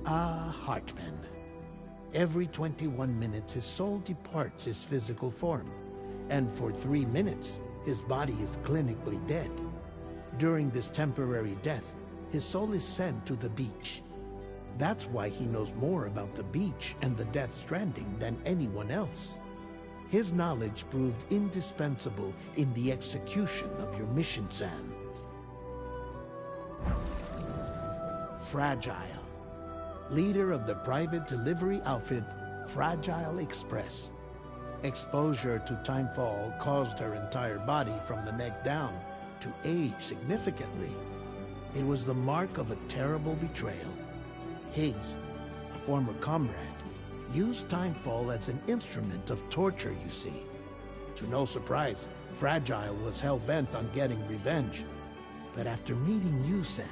Hartman. Every 21 minutes his soul departs his physical form, and for 3 minutes his body is clinically dead. During this temporary death, his soul is sent to the beach. That's why he knows more about the beach and the Death Stranding than anyone else. His knowledge proved indispensable in the execution of your mission, Sam. Fragile. Leader of the private delivery outfit, Fragile Express. Exposure to timefall caused her entire body from the neck down to age significantly. It was the mark of a terrible betrayal. Higgs, a former comrade, used timefall as an instrument of torture, you see. To no surprise, Fragile was hell-bent on getting revenge. But after meeting you, Sam,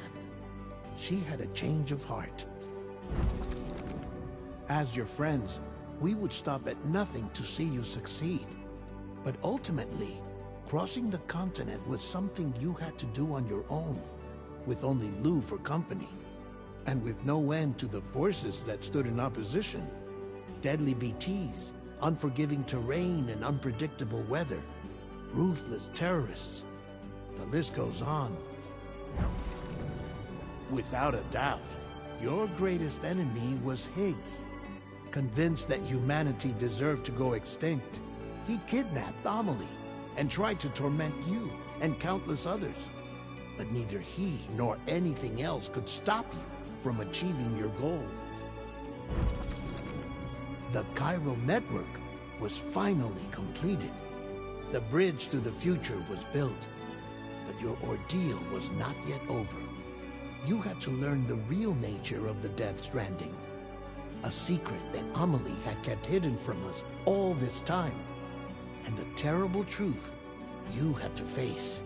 she had a change of heart. As your friends, we would stop at nothing to see you succeed. But ultimately, crossing the continent was something you had to do on your own, with only Lou for company, and with no end to the forces that stood in opposition. Deadly BTs, unforgiving terrain and unpredictable weather, ruthless terrorists. The list goes on. Without a doubt, your greatest enemy was Higgs. Convinced that humanity deserved to go extinct, he kidnapped Amelie and tried to torment you and countless others. But neither he nor anything else could stop you from achieving your goal. The chiral network was finally completed. The bridge to the future was built, but your ordeal was not yet over. You had to learn the real nature of the Death Stranding, a secret that Amelie had kept hidden from us all this time, and a terrible truth you had to face.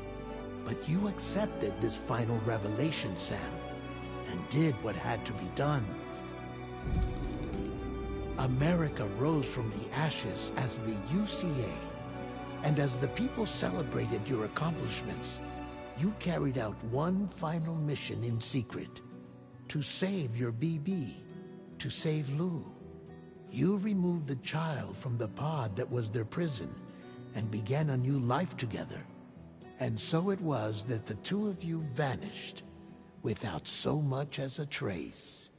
But you accepted this final revelation, Sam, and did what had to be done. America rose from the ashes as the UCA, and as the people celebrated your accomplishments, you carried out one final mission in secret, to save your BB, to save Lou. You removed the child from the pod that was their prison and began a new life together. And so it was that the two of you vanished without so much as a trace.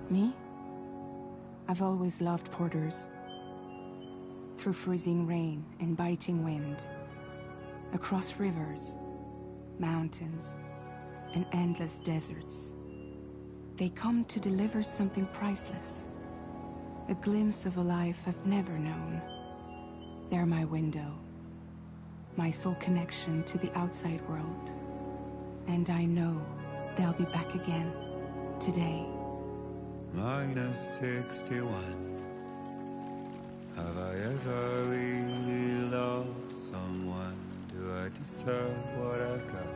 Me? I've always loved porters. Through freezing rain and biting wind, across rivers, mountains, and endless deserts, they come to deliver something priceless. A glimpse of a life I've never known. They're my window, my sole connection to the outside world. And I know they'll be back again, today. Minus 61. Have I ever really loved someone? Do I deserve what I've got?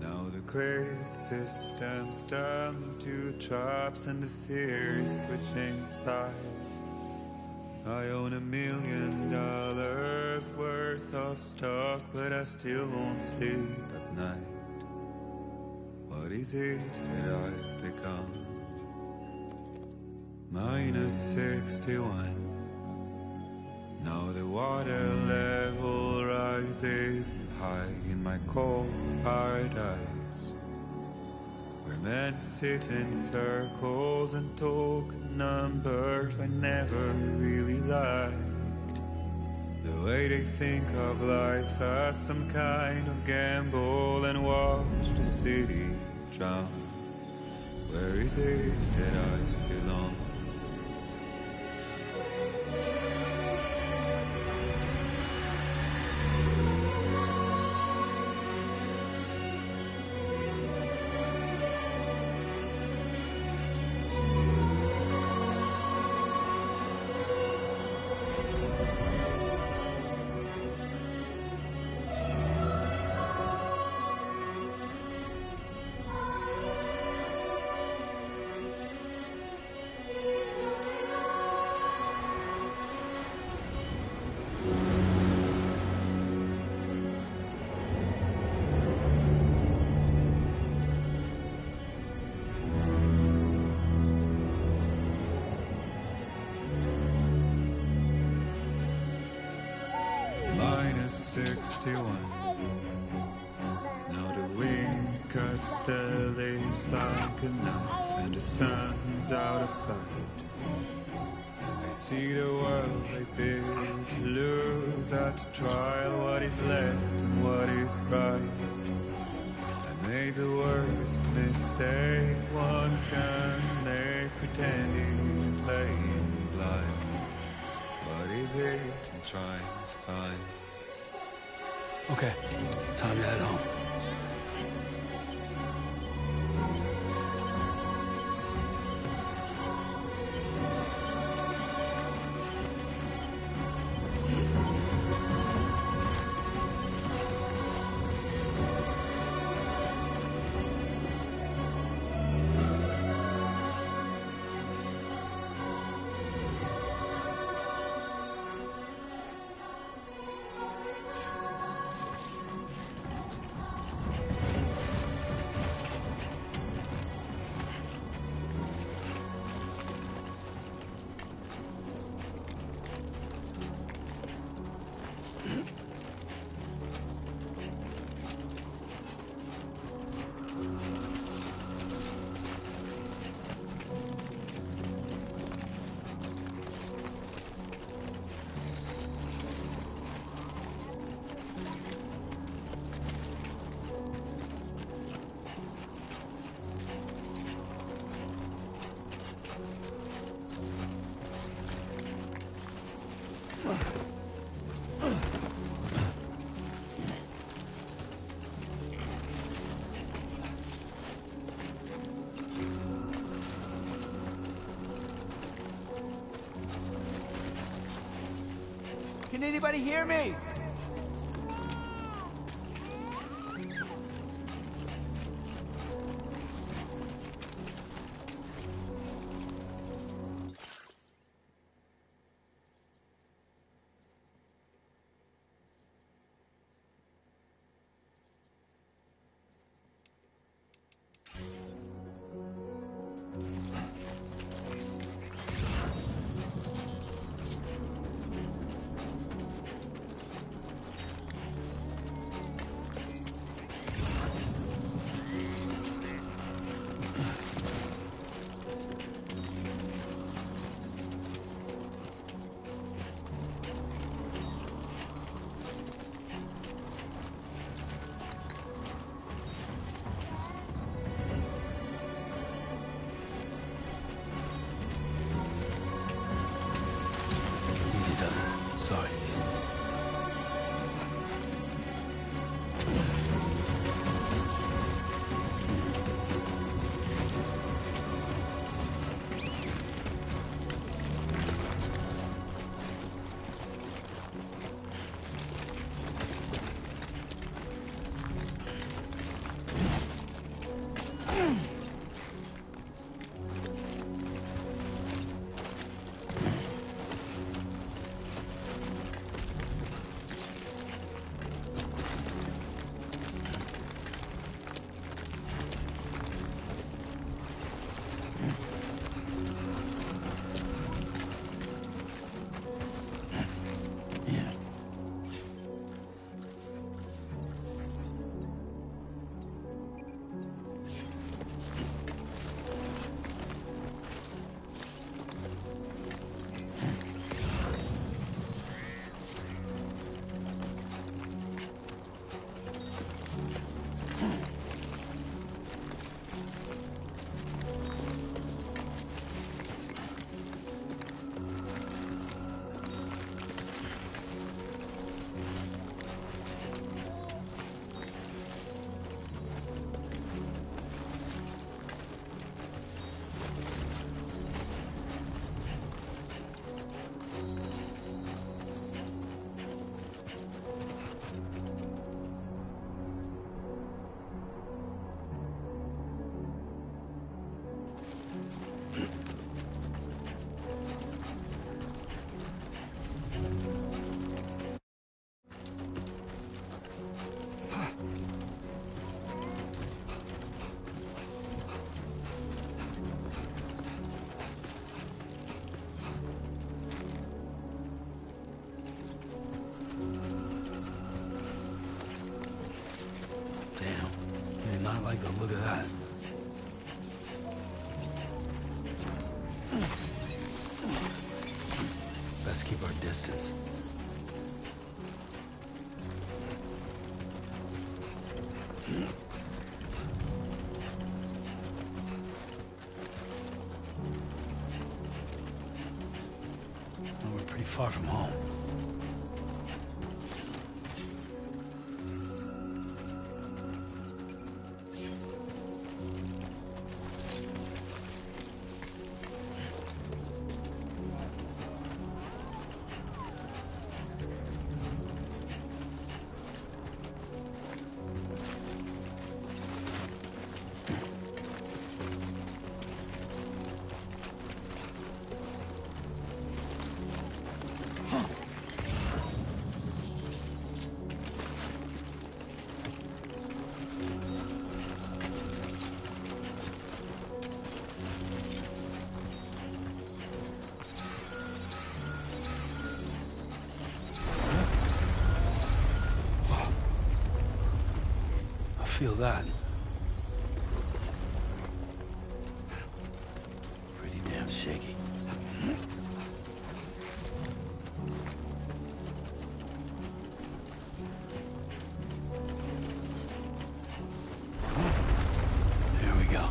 Now the crazy system's turned into traps and the fear is switching sides. I own $1 million worth of stock, but I still won't sleep at night. What is it that I've become? Minus 61. Now the water level rises high in my cold paradise, where men sit in circles and talk numbers I never really liked. The way they think of life as some kind of gamble and watch the city drown. Where is it that I belong? Minus 61. Now the wind cuts the leaves like a knife, and the sun is out of sight. I see the world they build to lose at the trial, what is left and what is right. I made the worst mistake one can make, pretending and playing blind. What is it I'm trying to find? Okay, time to head home. Can anybody hear me? like the look of that. Best keep our distance. Well, we're pretty far from home. Feel that. Pretty damn shaky. Here we go.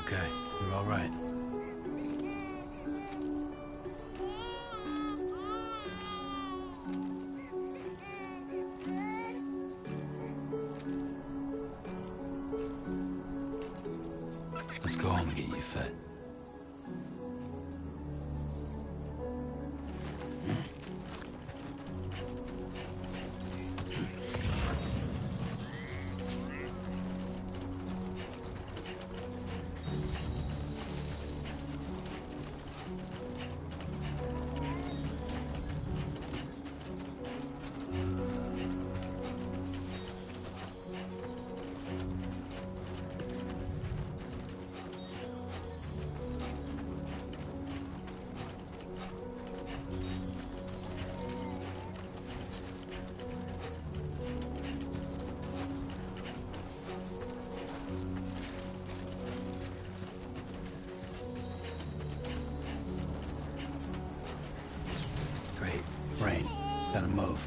Okay, you're all right. Let's go home and get you fed. Great. Rain. Gotta move.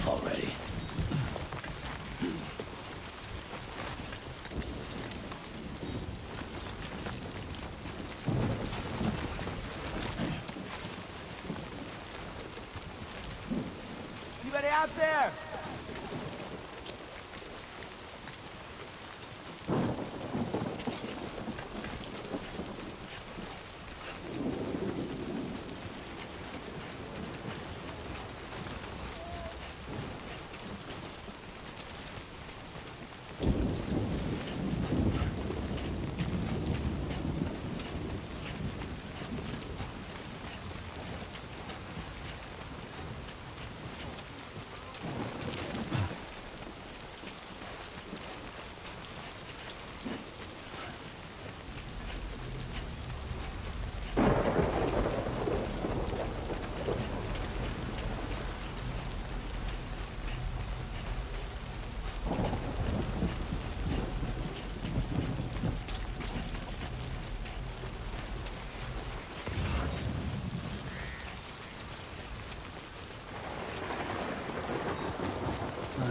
move already. Anybody out there?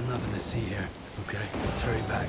Nothing to see here. Okay, let's hurry back.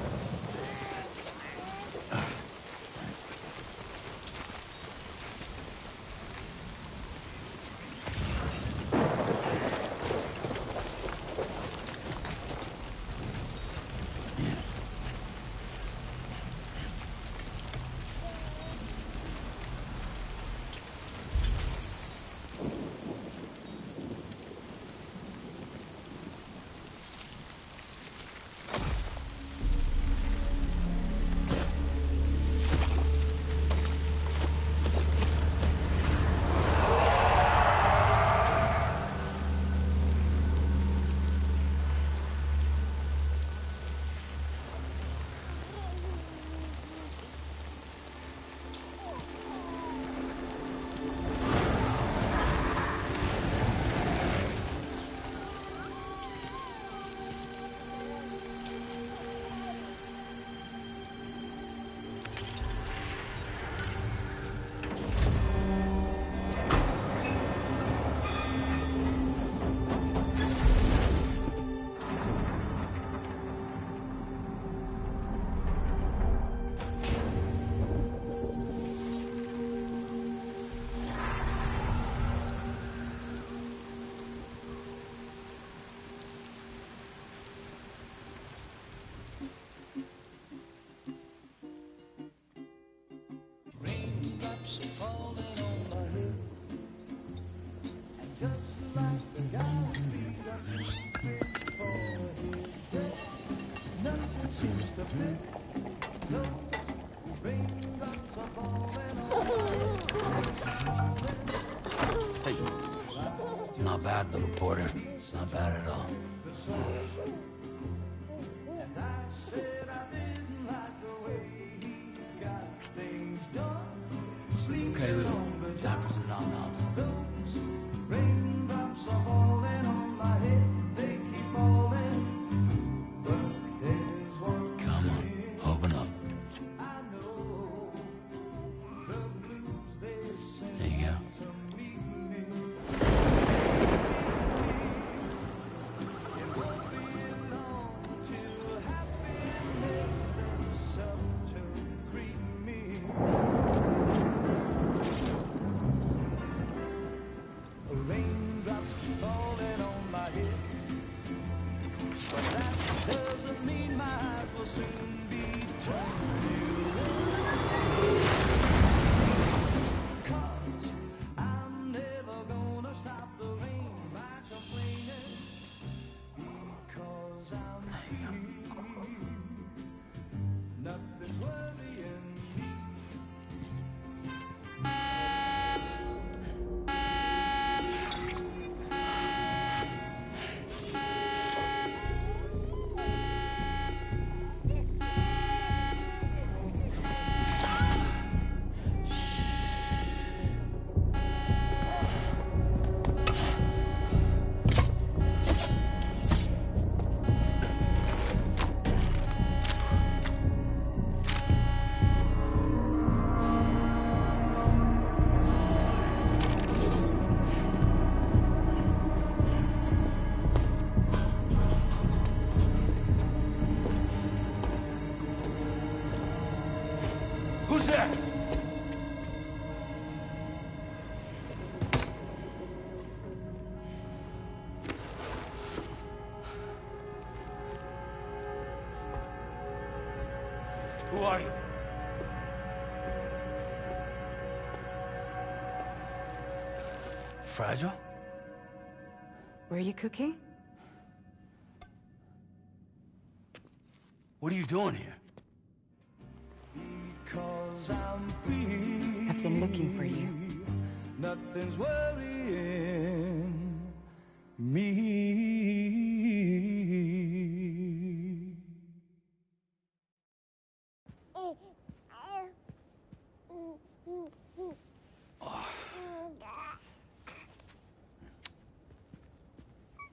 Hey. Not bad, little porter. Not bad at all. Okay, Lou. Time for some nom-noms. Come on, open up. There you go. Rain Who's there? Who are you? Fragile? Were you cooking? What are you doing here? I've been looking for you. Nothing's worrying me.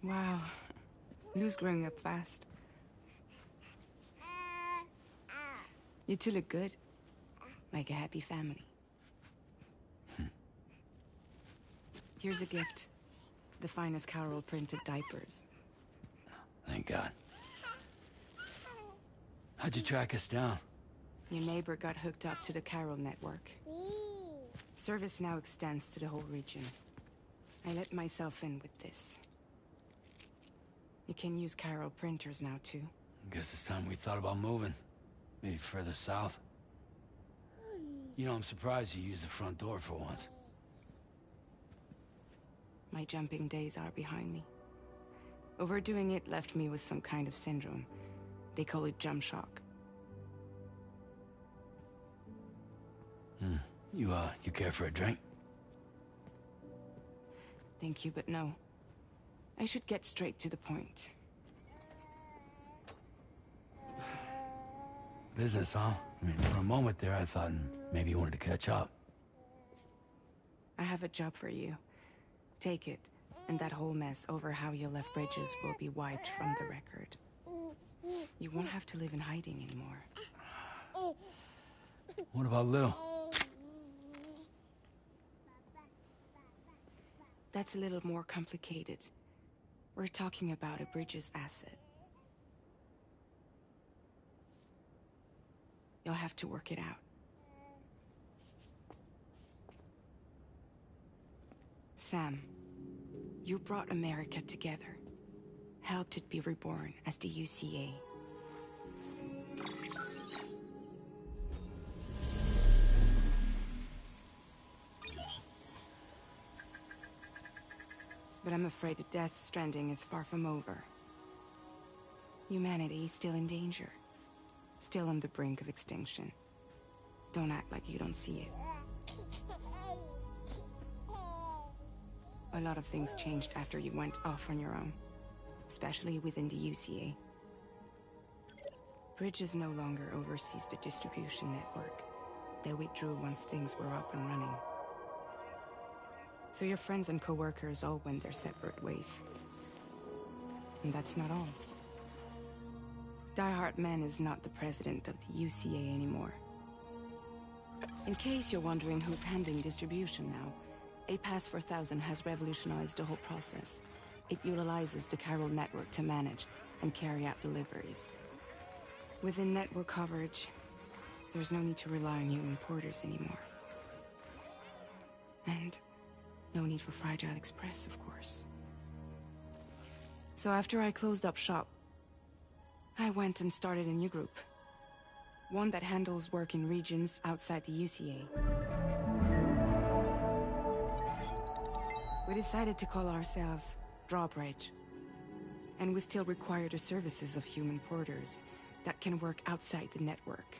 Wow. Lou's growing up fast. You two look good. Like a happy family. Here's a gift. The finest Carol printed diapers. Thank God. How'd you track us down? Your neighbor got hooked up to the Carol network. Service now extends to the whole region. I let myself in with this. You can use Carol printers now, too. Guess it's time we thought about moving. Maybe further south. You know, I'm surprised you used the front door for once. My jumping days are behind me. Overdoing it left me with some kind of syndrome. They call it jump shock. You care for a drink? Thank you, but no. I should get straight to the point. Business, huh? I mean, for a moment there, I thought maybe you wanted to catch up. I have a job for you. Take it, and that whole mess over how you left bridges will be wiped from the record. You won't have to live in hiding anymore. What about Lou? That's a little more complicated. We're talking about a Bridges asset. You'll have to work it out. Sam, you brought America together. Helped it be reborn as the UCA. But I'm afraid the death Stranding is far from over. Humanity is still in danger. Still on the brink of extinction. Don't act like you don't see it. A lot of things changed after you went off on your own. Especially within the UCA. Bridges no longer oversees the distribution network. They withdrew once things were up and running. So your friends and co-workers all went their separate ways. And that's not all. Die Hard Man is not the president of the UCA anymore. In case you're wondering who's handling distribution now, A Pass 4000 has revolutionized the whole process. It utilizes the Carol network to manage and carry out deliveries. Within network coverage, there's no need to rely on human porters anymore. And no need for Fragile Express, of course. So after I closed up shop, I went and started a new group. One that handles work in regions outside the UCA. We decided to call ourselves Drawbridge. And we still require the services of human porters that can work outside the network.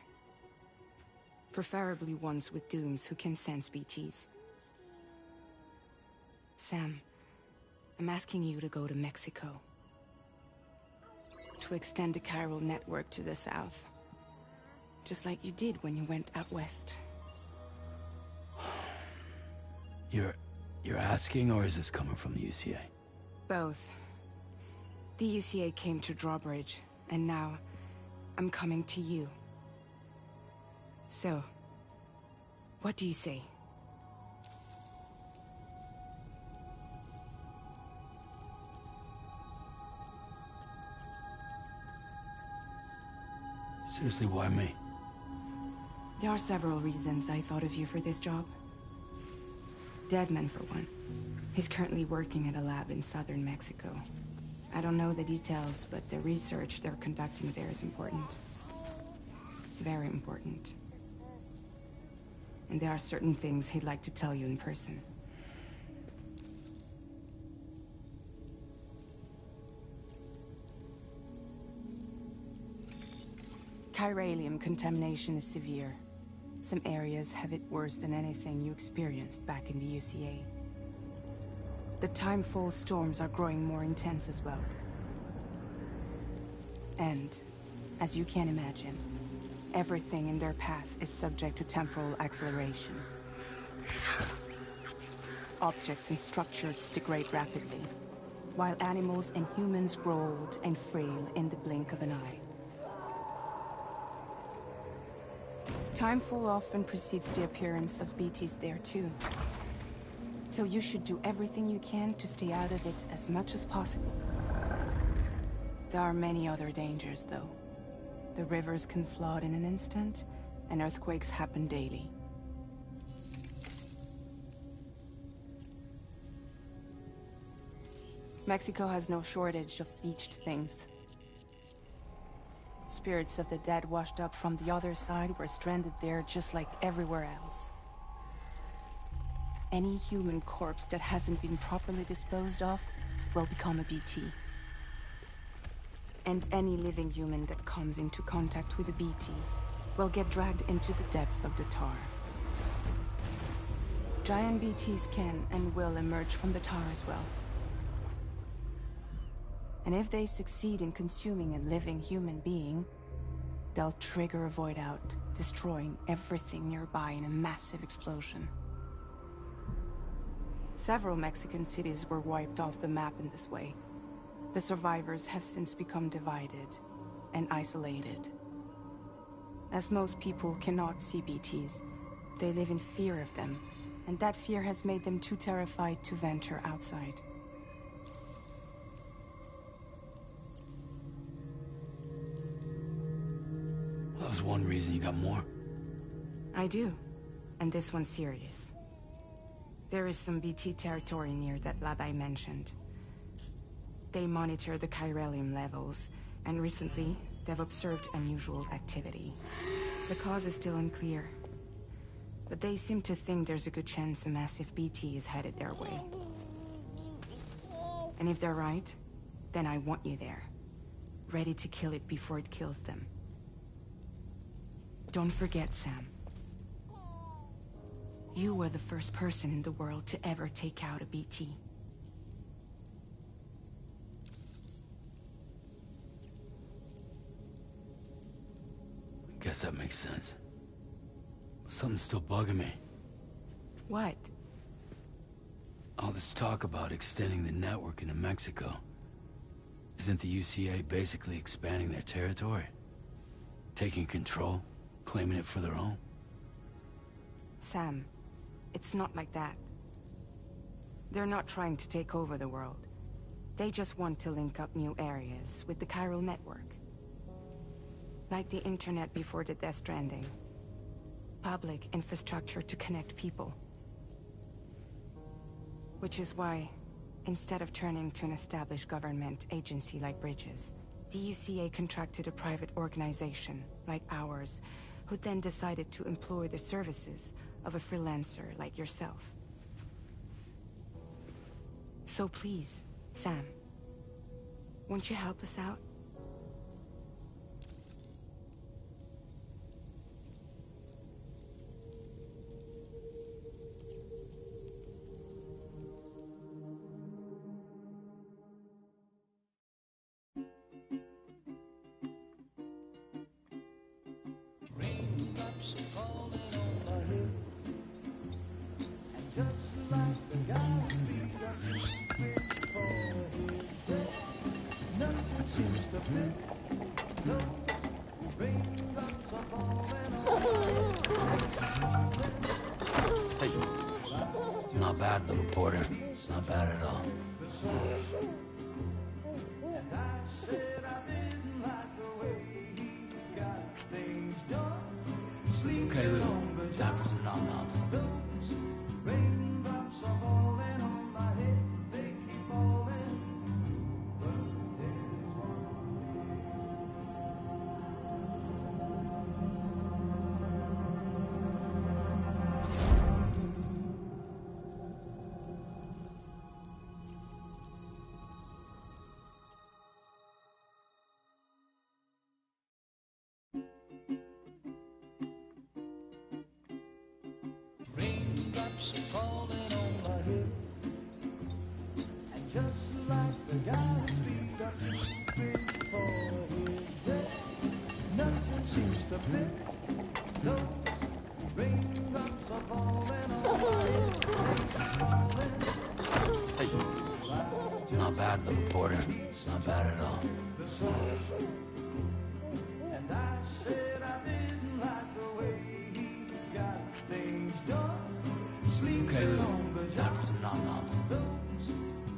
Preferably ones with dooms who can sense BTs. Sam, I'm asking you to go to Mexico. To extend the Carol network to the south. Just like you did when you went out west. You're asking, or is this coming from the UCA? Both. The UCA came to Drawbridge, and now I'm coming to you. So, what do you say? Seriously, why me? There are several reasons I thought of you for this job. Deadman, for one. He's currently working at a lab in southern Mexico. I don't know the details, but the research they're conducting there is important. Very important. And there are certain things he'd like to tell you in person. Chiralium contamination is severe. Some areas have it worse than anything you experienced back in the UCA. The timefall storms are growing more intense as well. And, as you can imagine, everything in their path is subject to temporal acceleration. Objects and structures degrade rapidly, while animals and humans grow old and frail in the blink of an eye. Timefall often precedes the appearance of BTs there too. So you should do everything you can to stay out of it as much as possible. There are many other dangers, though. The rivers can flood in an instant, and earthquakes happen daily. Mexico has no shortage of beached things. Spirits of the dead washed up from the other side were stranded there just like everywhere else. Any human corpse that hasn't been properly disposed of will become a BT. And any living human that comes into contact with a BT will get dragged into the depths of the tar. Giant BTs can and will emerge from the tar as well. And if they succeed in consuming a living human being, they'll trigger a void out, destroying everything nearby in a massive explosion. Several Mexican cities were wiped off the map in this way. The survivors have since become divided and isolated. As most people cannot see BTs, they live in fear of them, and that fear has made them too terrified to venture outside. That was one reason you got more. I do, and this one's serious. There is some BT territory near that lab I mentioned. They monitor the chiralium levels, and recently, they've observed unusual activity. The cause is still unclear, but they seem to think there's a good chance a massive BT is headed their way. And if they're right, then I want you there, ready to kill it before it kills them. Don't forget, Sam. You were the first person in the world to ever take out a BT. Guess that makes sense. But something's still bugging me. What? All this talk about extending the network into Mexico. Isn't the UCA basically expanding their territory? Taking control? Claiming it for their own? Sam, it's not like that. They're not trying to take over the world. They just want to link up new areas with the chiral network. Like the internet before the Death Stranding. Public infrastructure to connect people. Which is why, instead of turning to an established government agency like Bridges, the UCA contracted a private organization, like ours, who then decided to employ the services of a freelancer like yourself. So please, Sam, won't you help us out? Raindrops are falling on my head, and just like the guy's feet are moving forward, nothing seems to fit. No, raindrops are falling on my head. Not bad, little porter. Not bad at all. And I said I didn't like the way he got things done. Sleep Okay, Lou. Time for some nom-noms. Raindrops are falling on my head, they keep falling. But there's raindrops are falling on my head, and just like the guy's feet are moving for his head, nothing seems to fit. Those raindrops are falling on my head, they keep falling. Not bad, little porter. Not bad at all. And I said I didn't like the way he got things done. Sleeping Okay, Lou. on the Time job. for some nom-noms. Those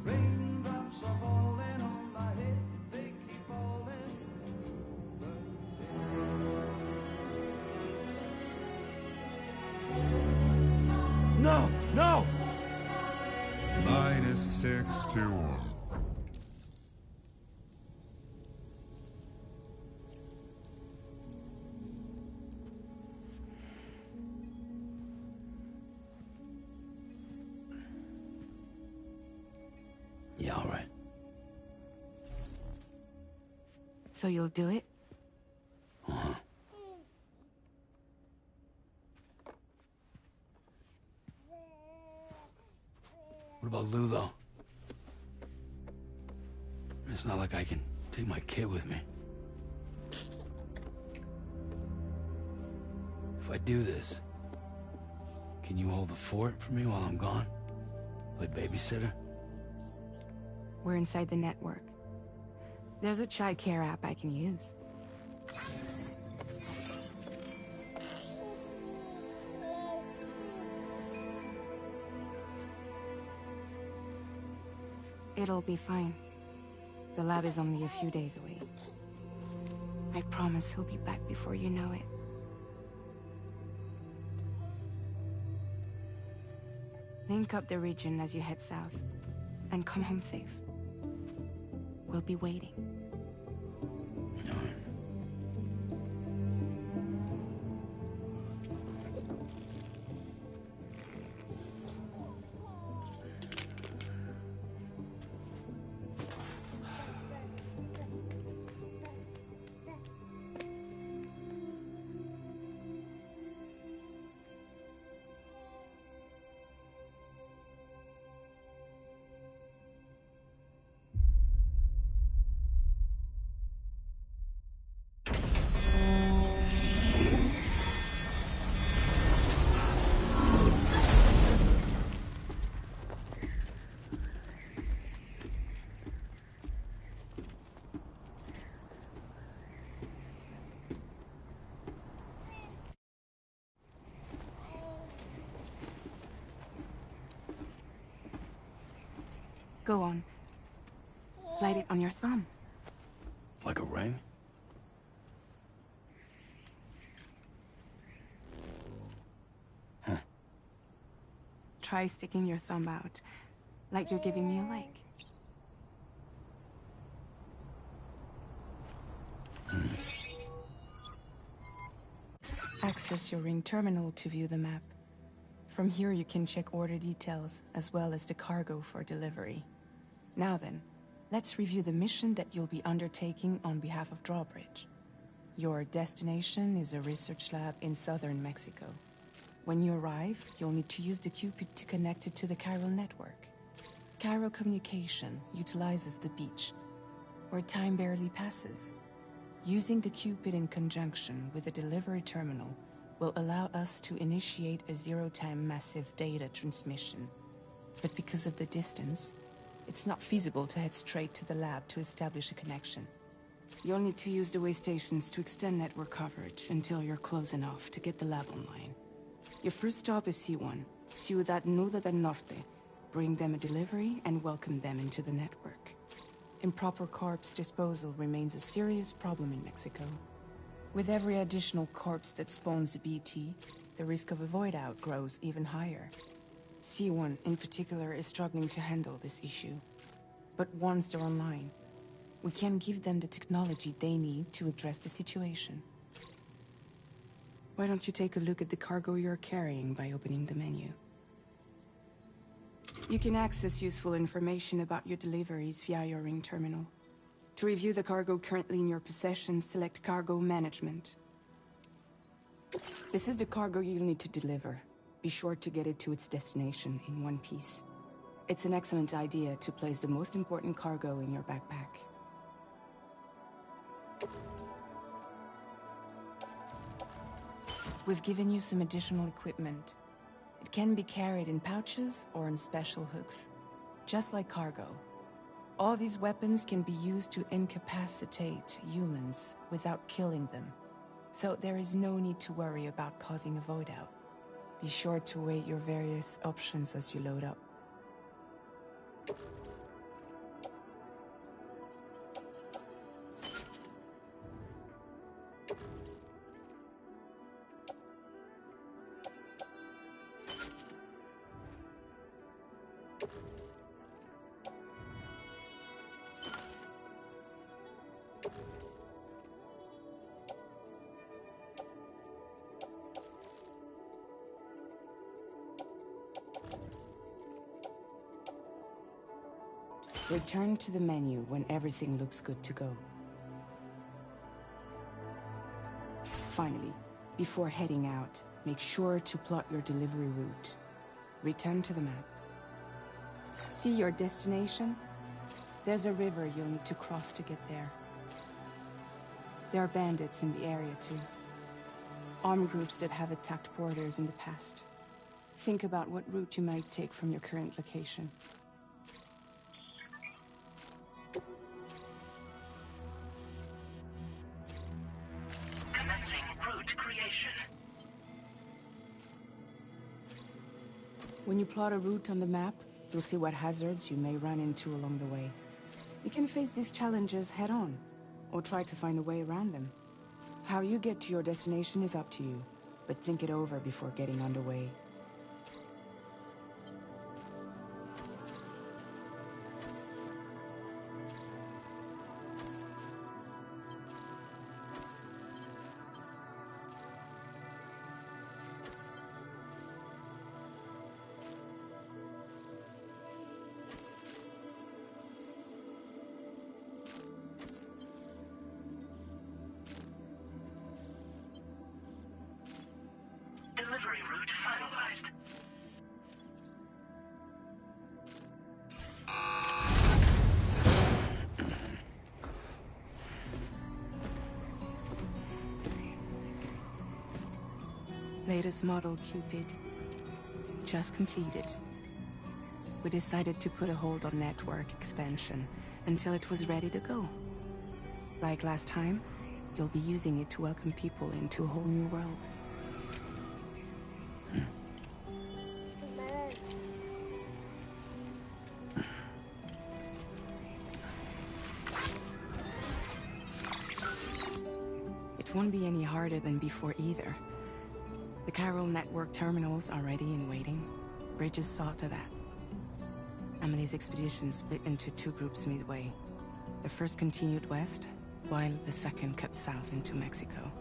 raindrops are falling on my head. They keep falling. No! No! -61. Yeah, all right. So you'll do it? Uh-huh. What about Lou, though? It's not like I can take my kid with me. If I do this, can you hold the fort for me while I'm gone? Like babysitter? We're inside the network. There's a child care app I can use. It'll be fine. The lab is only a few days away. I promise he'll be back before you know it. Link up the region as you head south, and come home safe. We'll be waiting. All right. Go on. Slide it on your thumb. Like a ring? Huh. Try sticking your thumb out, like you're giving me a like. Access your ring terminal to view the map. From here you can check order details, as well as the cargo for delivery. Now then, let's review the mission that you'll be undertaking on behalf of Drawbridge. Your destination is a research lab in southern Mexico. When you arrive, you'll need to use the Cupid to connect it to the chiral network. Chiral communication utilizes the beach, where time barely passes. Using the Cupid in conjunction with the delivery terminal will allow us to initiate a zero-time massive data transmission. But because of the distance, it's not feasible to head straight to the lab to establish a connection. You'll need to use the way stations to extend network coverage until you're close enough to get the lab online. Your first stop is C1, Ciudad Nuda del Norte. Bring them a delivery and welcome them into the network. Improper corpse disposal remains a serious problem in Mexico. With every additional corpse that spawns a BT, the risk of a void out grows even higher. C1 in particular is struggling to handle this issue. But once they're online, we can give them the technology they need to address the situation. Why don't you take a look at the cargo you're carrying by opening the menu? You can access useful information about your deliveries via your ring terminal. To review the cargo currently in your possession, select Cargo Management. This is the cargo you'll need to deliver. Be sure to get it to its destination in one piece. It's an excellent idea to place the most important cargo in your backpack. We've given you some additional equipment. It can be carried in pouches or on special hooks, just like cargo. All these weapons can be used to incapacitate humans without killing them. So there is no need to worry about causing a void out. Be sure to weigh your various options as you load up. Return to the menu when everything looks good to go. Finally, before heading out, make sure to plot your delivery route. Return to the map. See your destination? There's a river you'll need to cross to get there. There are bandits in the area too. Armed groups that have attacked porters in the past. Think about what route you might take from your current location. When you plot a route on the map, you'll see what hazards you may run into along the way. You can face these challenges head-on, or try to find a way around them. How you get to your destination is up to you, but think it over before getting underway. Delivery route finalized. Latest model Cupid. Just completed. We decided to put a hold on network expansion until it was ready to go. Like last time, you'll be using it to welcome people into a whole new world. It won't be any harder than before either. The chiral network terminals are ready and waiting. Bridges saw to that. Emily's expedition split into two groups midway. The first continued west, while the second cut south into Mexico.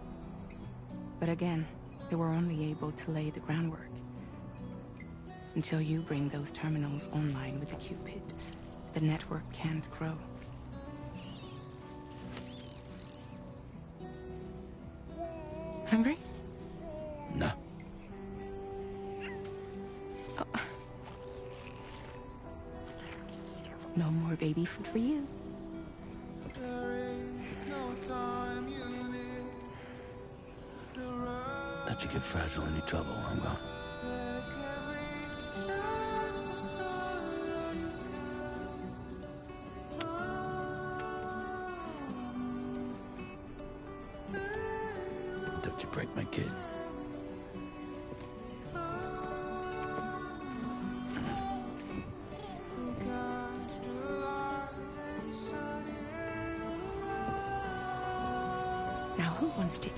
But again, they were only able to lay the groundwork. Until you bring those terminals online with the Cupid, the network can't grow. Hungry? No. Oh. No more baby food for you. Let you get fragile any trouble, I'm gone. Don't you break my kid. Now who wants to eat.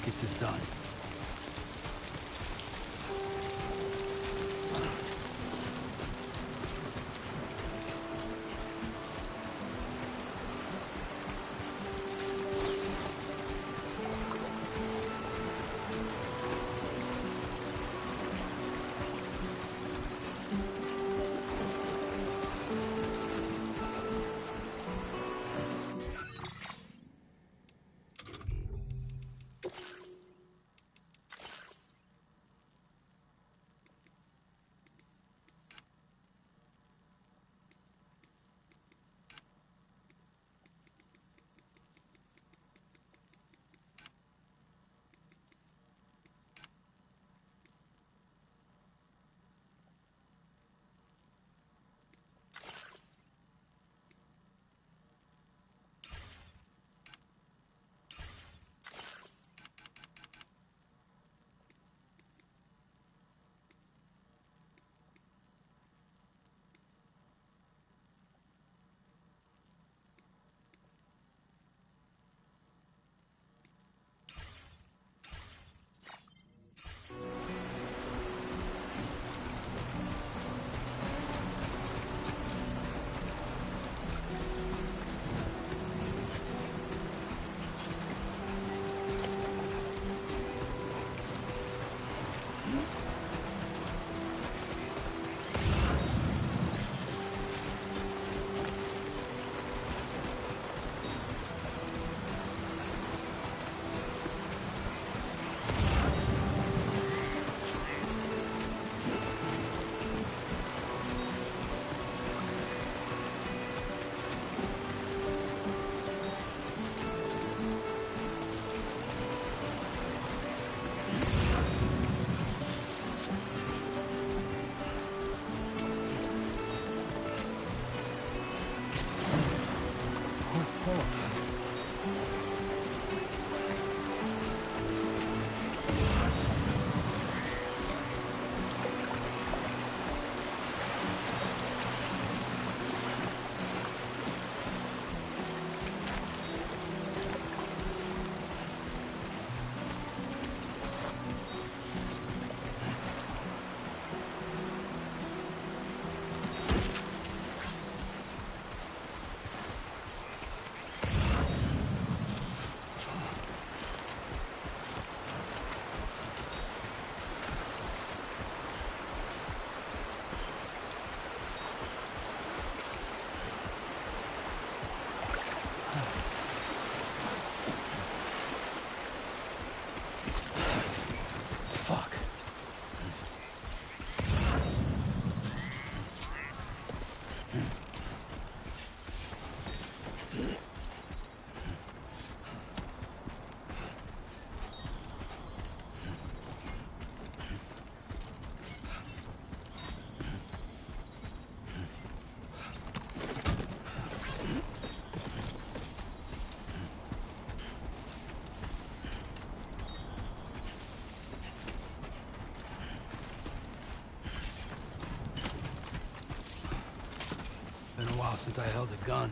Get this done. Been a while since I held a gun.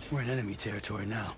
We're in enemy territory now.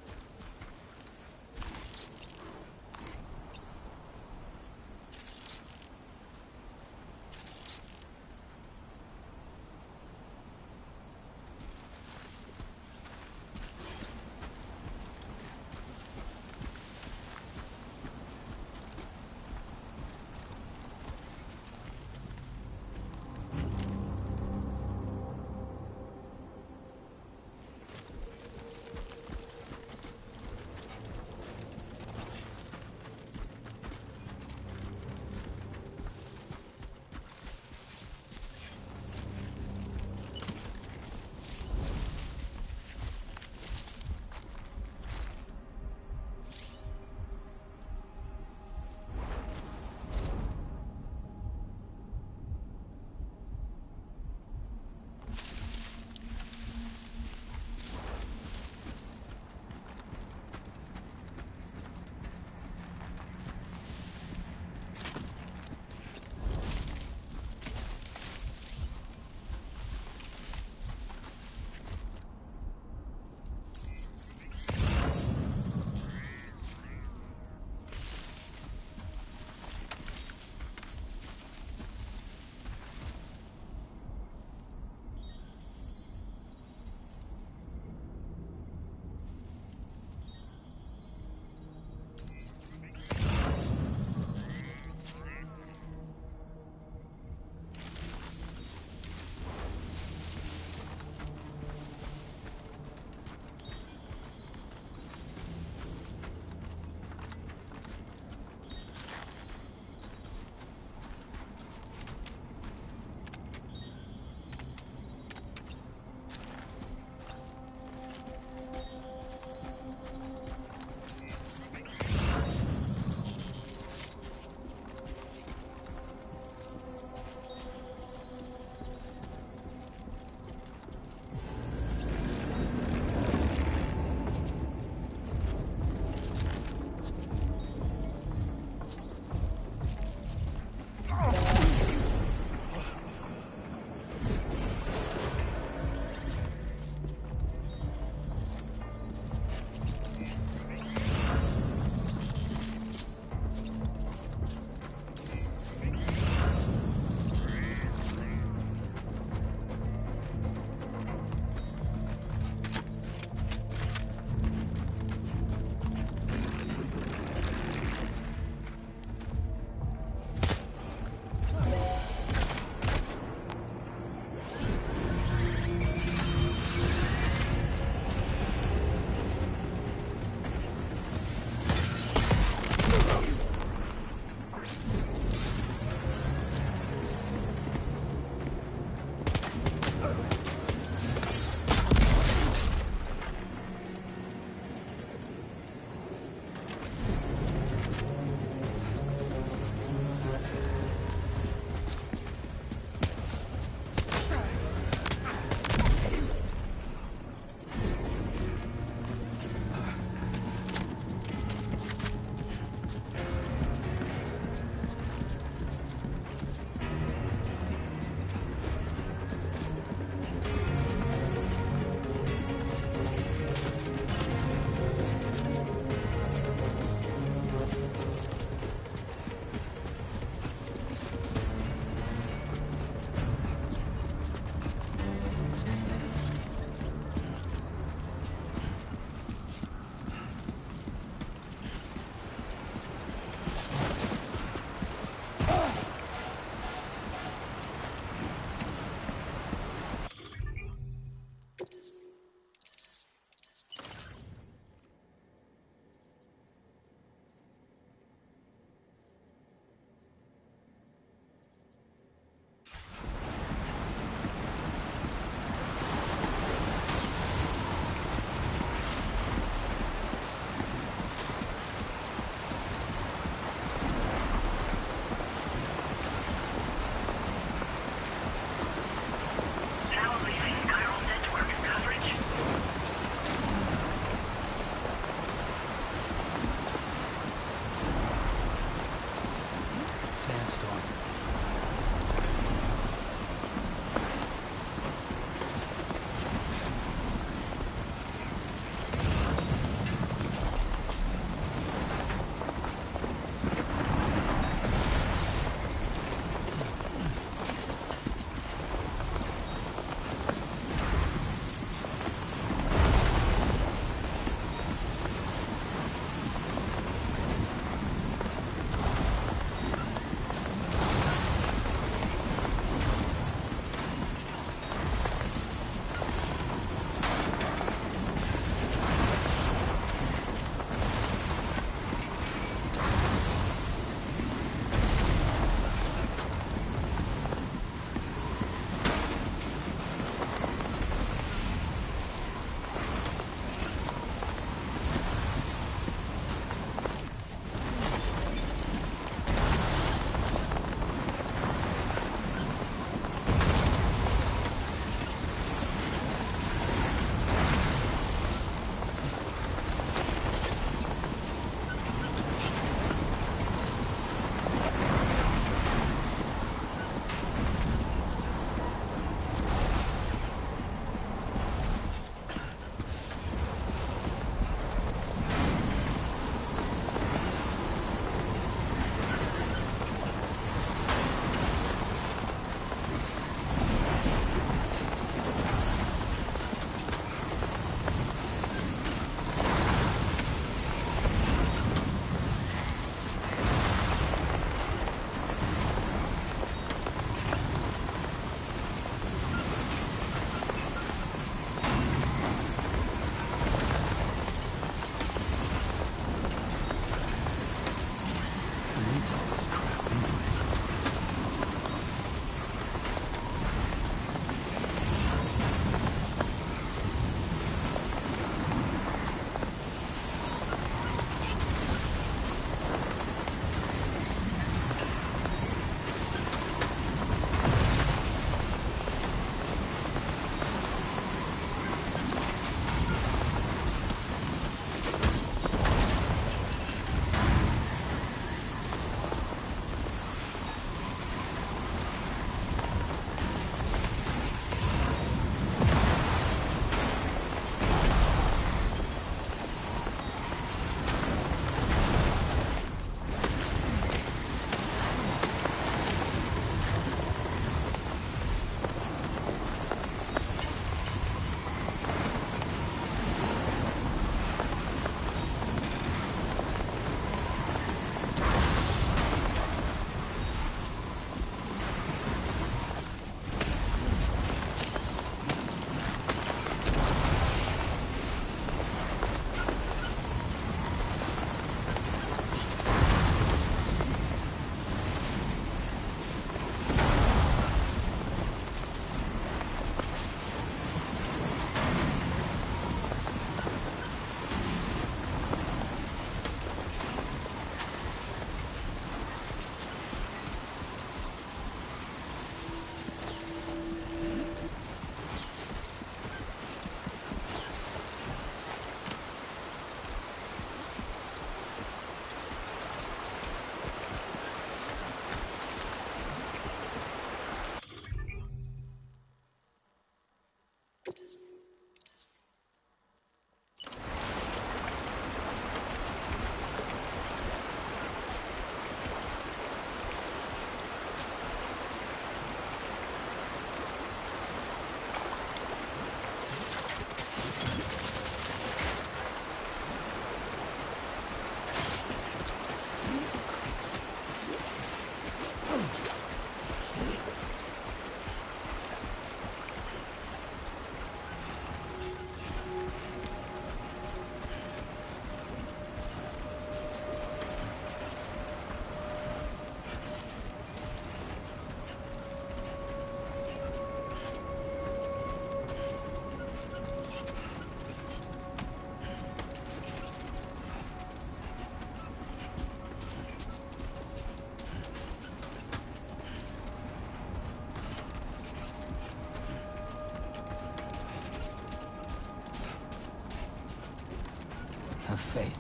Have faith.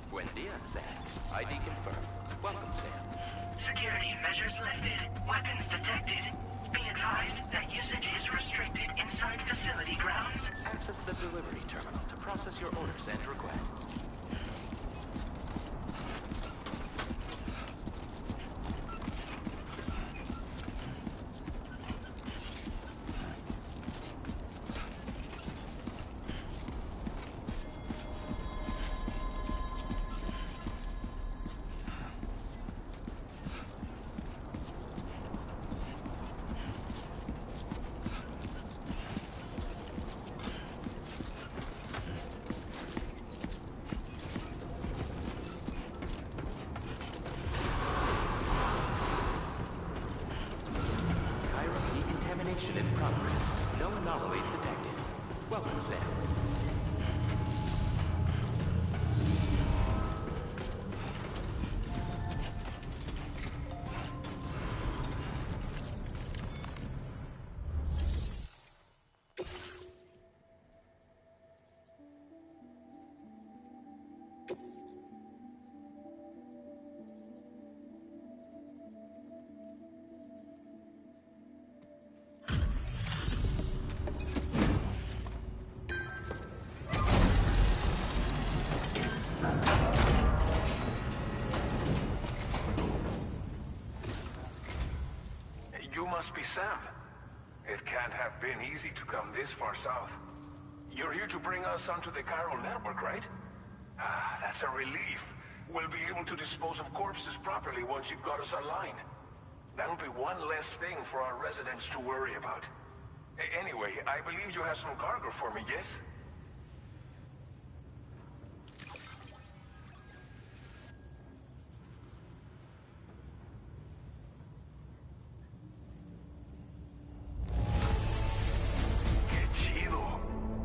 Buen dia, Sam. ID confirmed. Welcome, Sam. Security measures lifted. Weapons detected. Be advised that usage is restricted inside facility grounds. Access the delivery terminal to process your orders and requests. In progress. No anomalies detected. Welcome, Sam. You must be Sam. It can't have been easy to come this far south. You're here to bring us onto the chiral network, right? Ah, that's a relief. We'll be able to dispose of corpses properly once you've got us online. That'll be one less thing for our residents to worry about. Anyway, I believe you have some cargo for me, yes?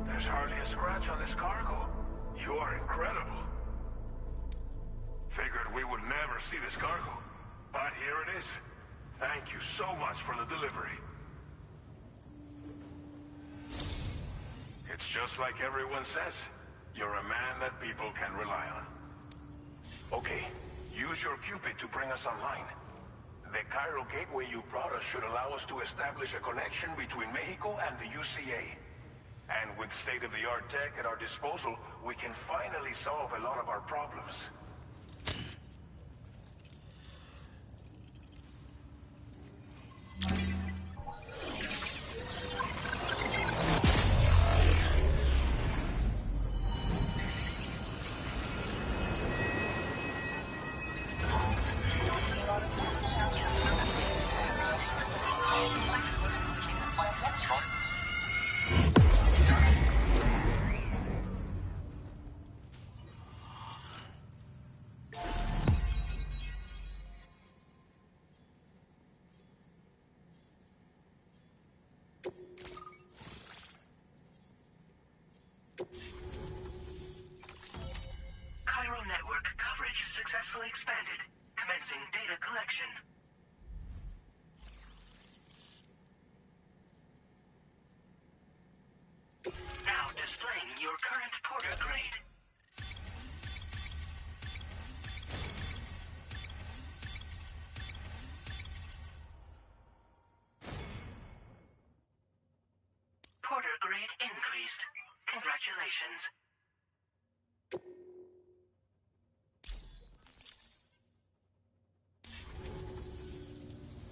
There's hardly a scratch on this cargo. You are incredible. Figured we would never see this cargo, but here it is. Thank you so much for the delivery. It's just like everyone says. You're a man that people can rely on. Okay, use your Cupid to bring us online. The chiral gateway you brought us should allow us to establish a connection between Mexico and the UCA. And with state-of-the-art tech at our disposal, we can finally solve a lot of our problems. Chiral network coverage successfully expanded. Commencing data collection. Now displaying your current Porter grade. Porter grade increased. Congratulations.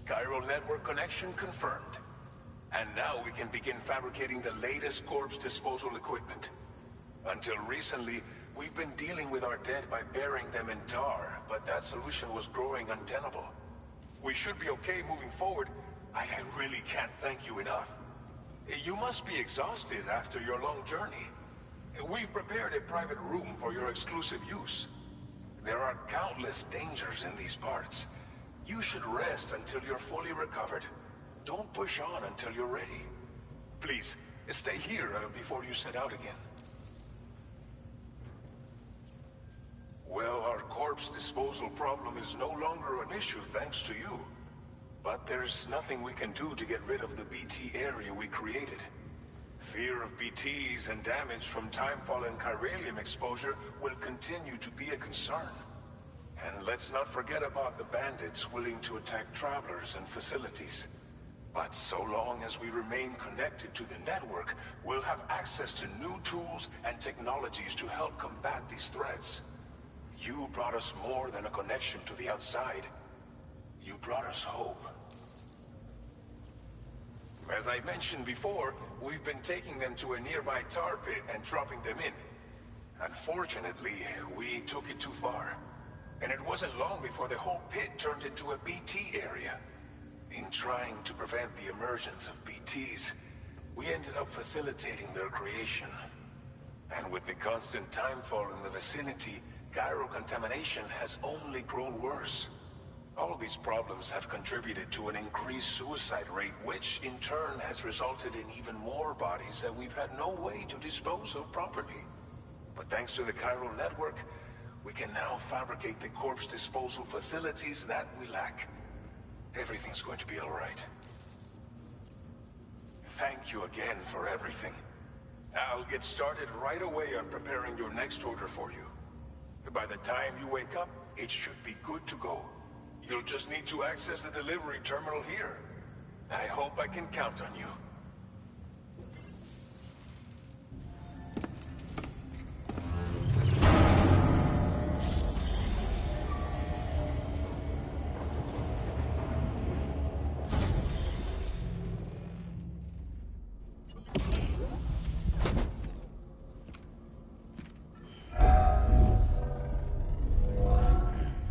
Chiral network connection confirmed. And now we can begin fabricating the latest corpse disposal equipment. Until recently, we've been dealing with our dead by burying them in tar, but that solution was growing untenable. We should be okay moving forward. I really can't thank you enough. You must be exhausted after your long journey. We've prepared a private room for your exclusive use. There are countless dangers in these parts. You should rest until you're fully recovered. Don't push on until you're ready. Please, stay here before you set out again. Well, our corpse disposal problem is no longer an issue thanks to you. But there's nothing we can do to get rid of the BT area we created. Fear of BTs and damage from timefall and chiralium exposure will continue to be a concern. And let's not forget about the bandits willing to attack travelers and facilities. But so long as we remain connected to the network, we'll have access to new tools and technologies to help combat these threats. You brought us more than a connection to the outside. You brought us hope. As I mentioned before, we've been taking them to a nearby tar pit and dropping them in. Unfortunately, we took it too far. And it wasn't long before the whole pit turned into a BT area. In trying to prevent the emergence of BTs, we ended up facilitating their creation. And with the constant timefall in the vicinity, gyro contamination has only grown worse. All these problems have contributed to an increased suicide rate, which in turn has resulted in even more bodies that we've had no way to dispose of properly. But thanks to the chiral network, we can now fabricate the corpse disposal facilities that we lack. Everything's going to be all right. Thank you again for everything. I'll get started right away on preparing your next order for you. By the time you wake up, it should be good to go. You'll just need to access the delivery terminal here. I hope I can count on you.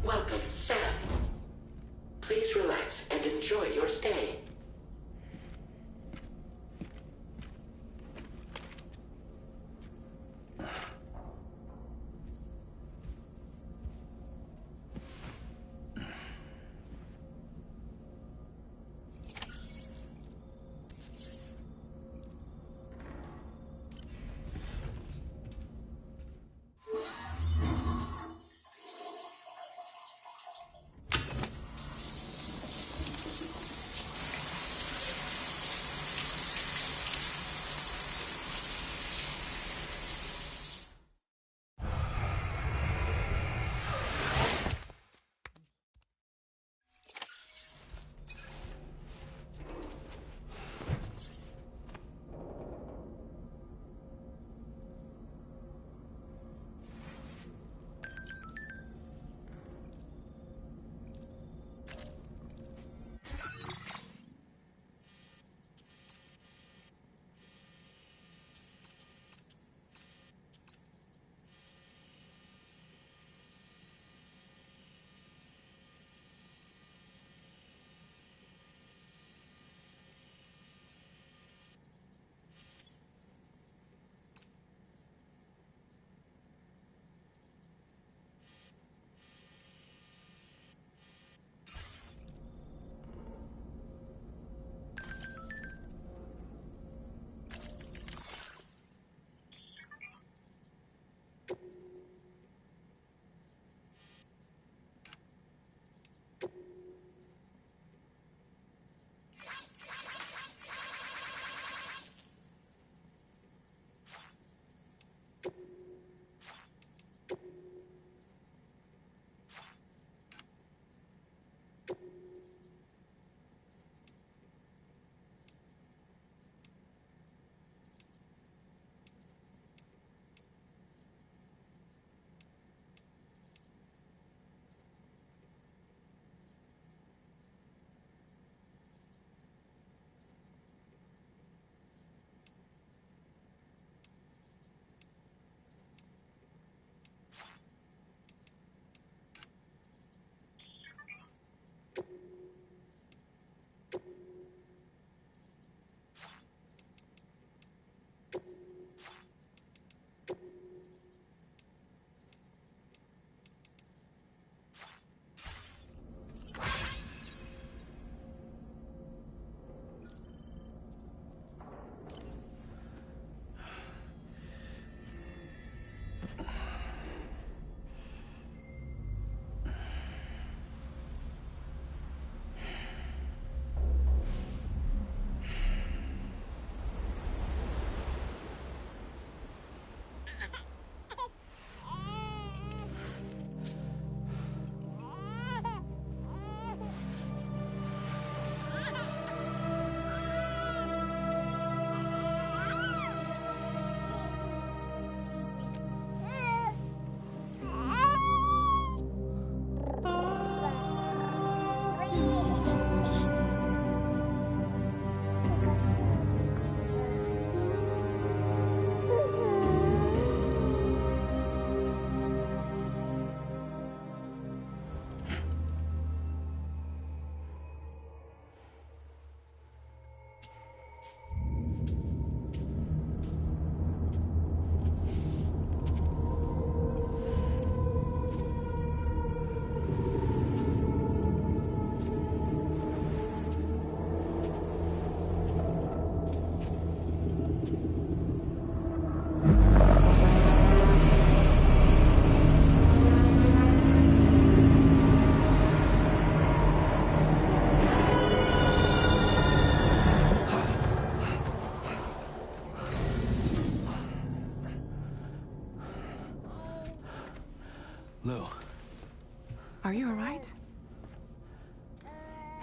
Welcome, Sam. Please relax and enjoy your stay.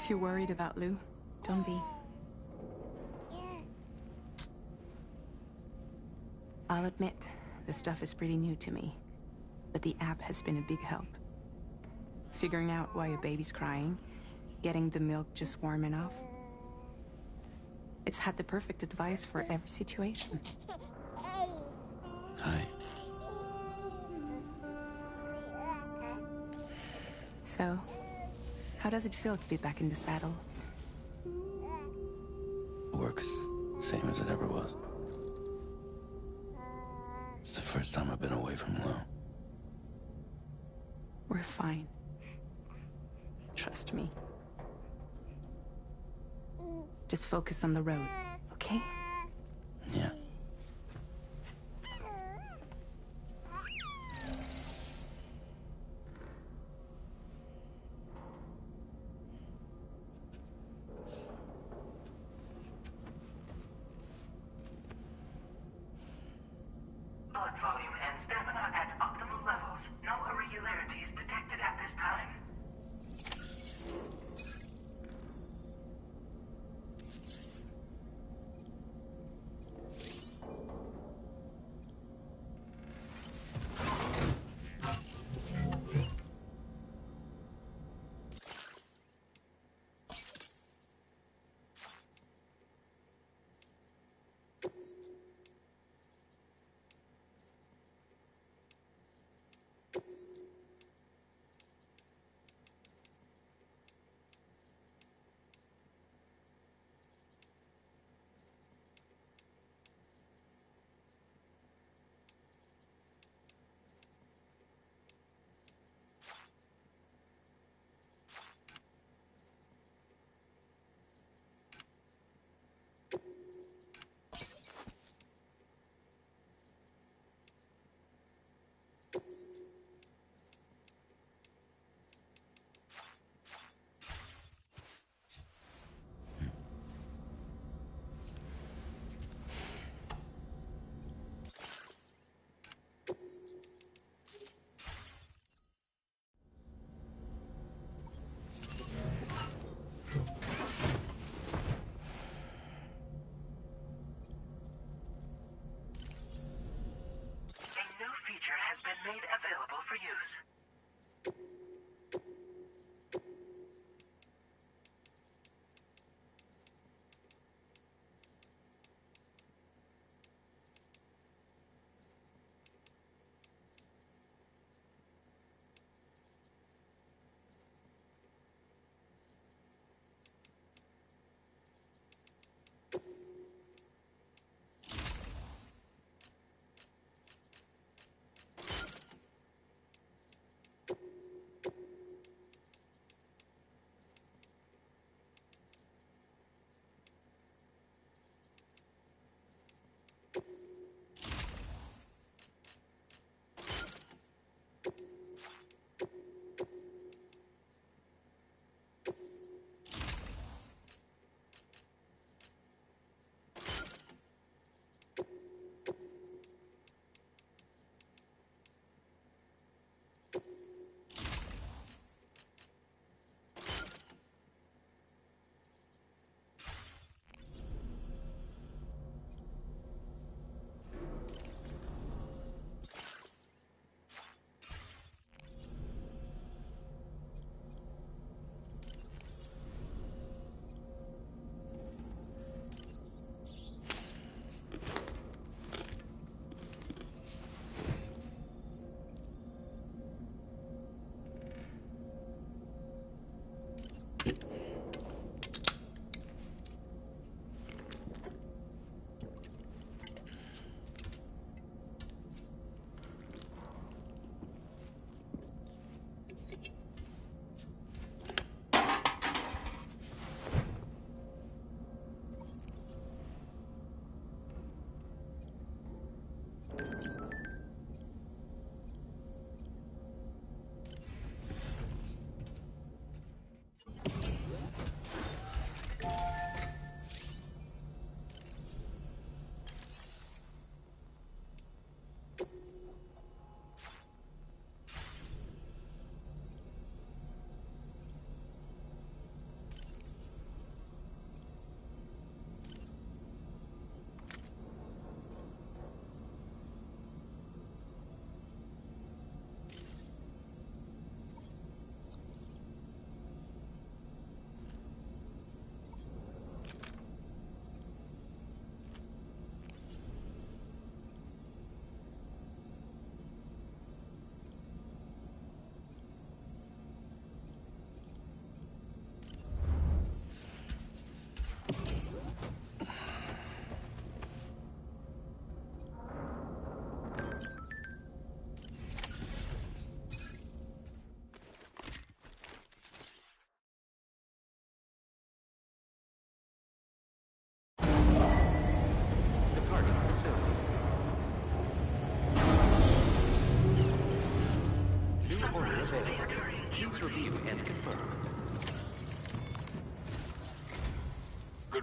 If you're worried about Lou, don't be. I'll admit, the stuff is pretty new to me, but the app has been a big help. Figuring out why a baby's crying, getting the milk just warm enough. It's had the perfect advice for every situation. Hi. So, how does it feel to be back in the saddle? Works same as it ever was. It's the first time I've been away from Lou. We're fine. Trust me. Just focus on the road, okay? Yeah. Blood volume and stamina at optimal levels. No irregularities detected at this time. Has been made available for use.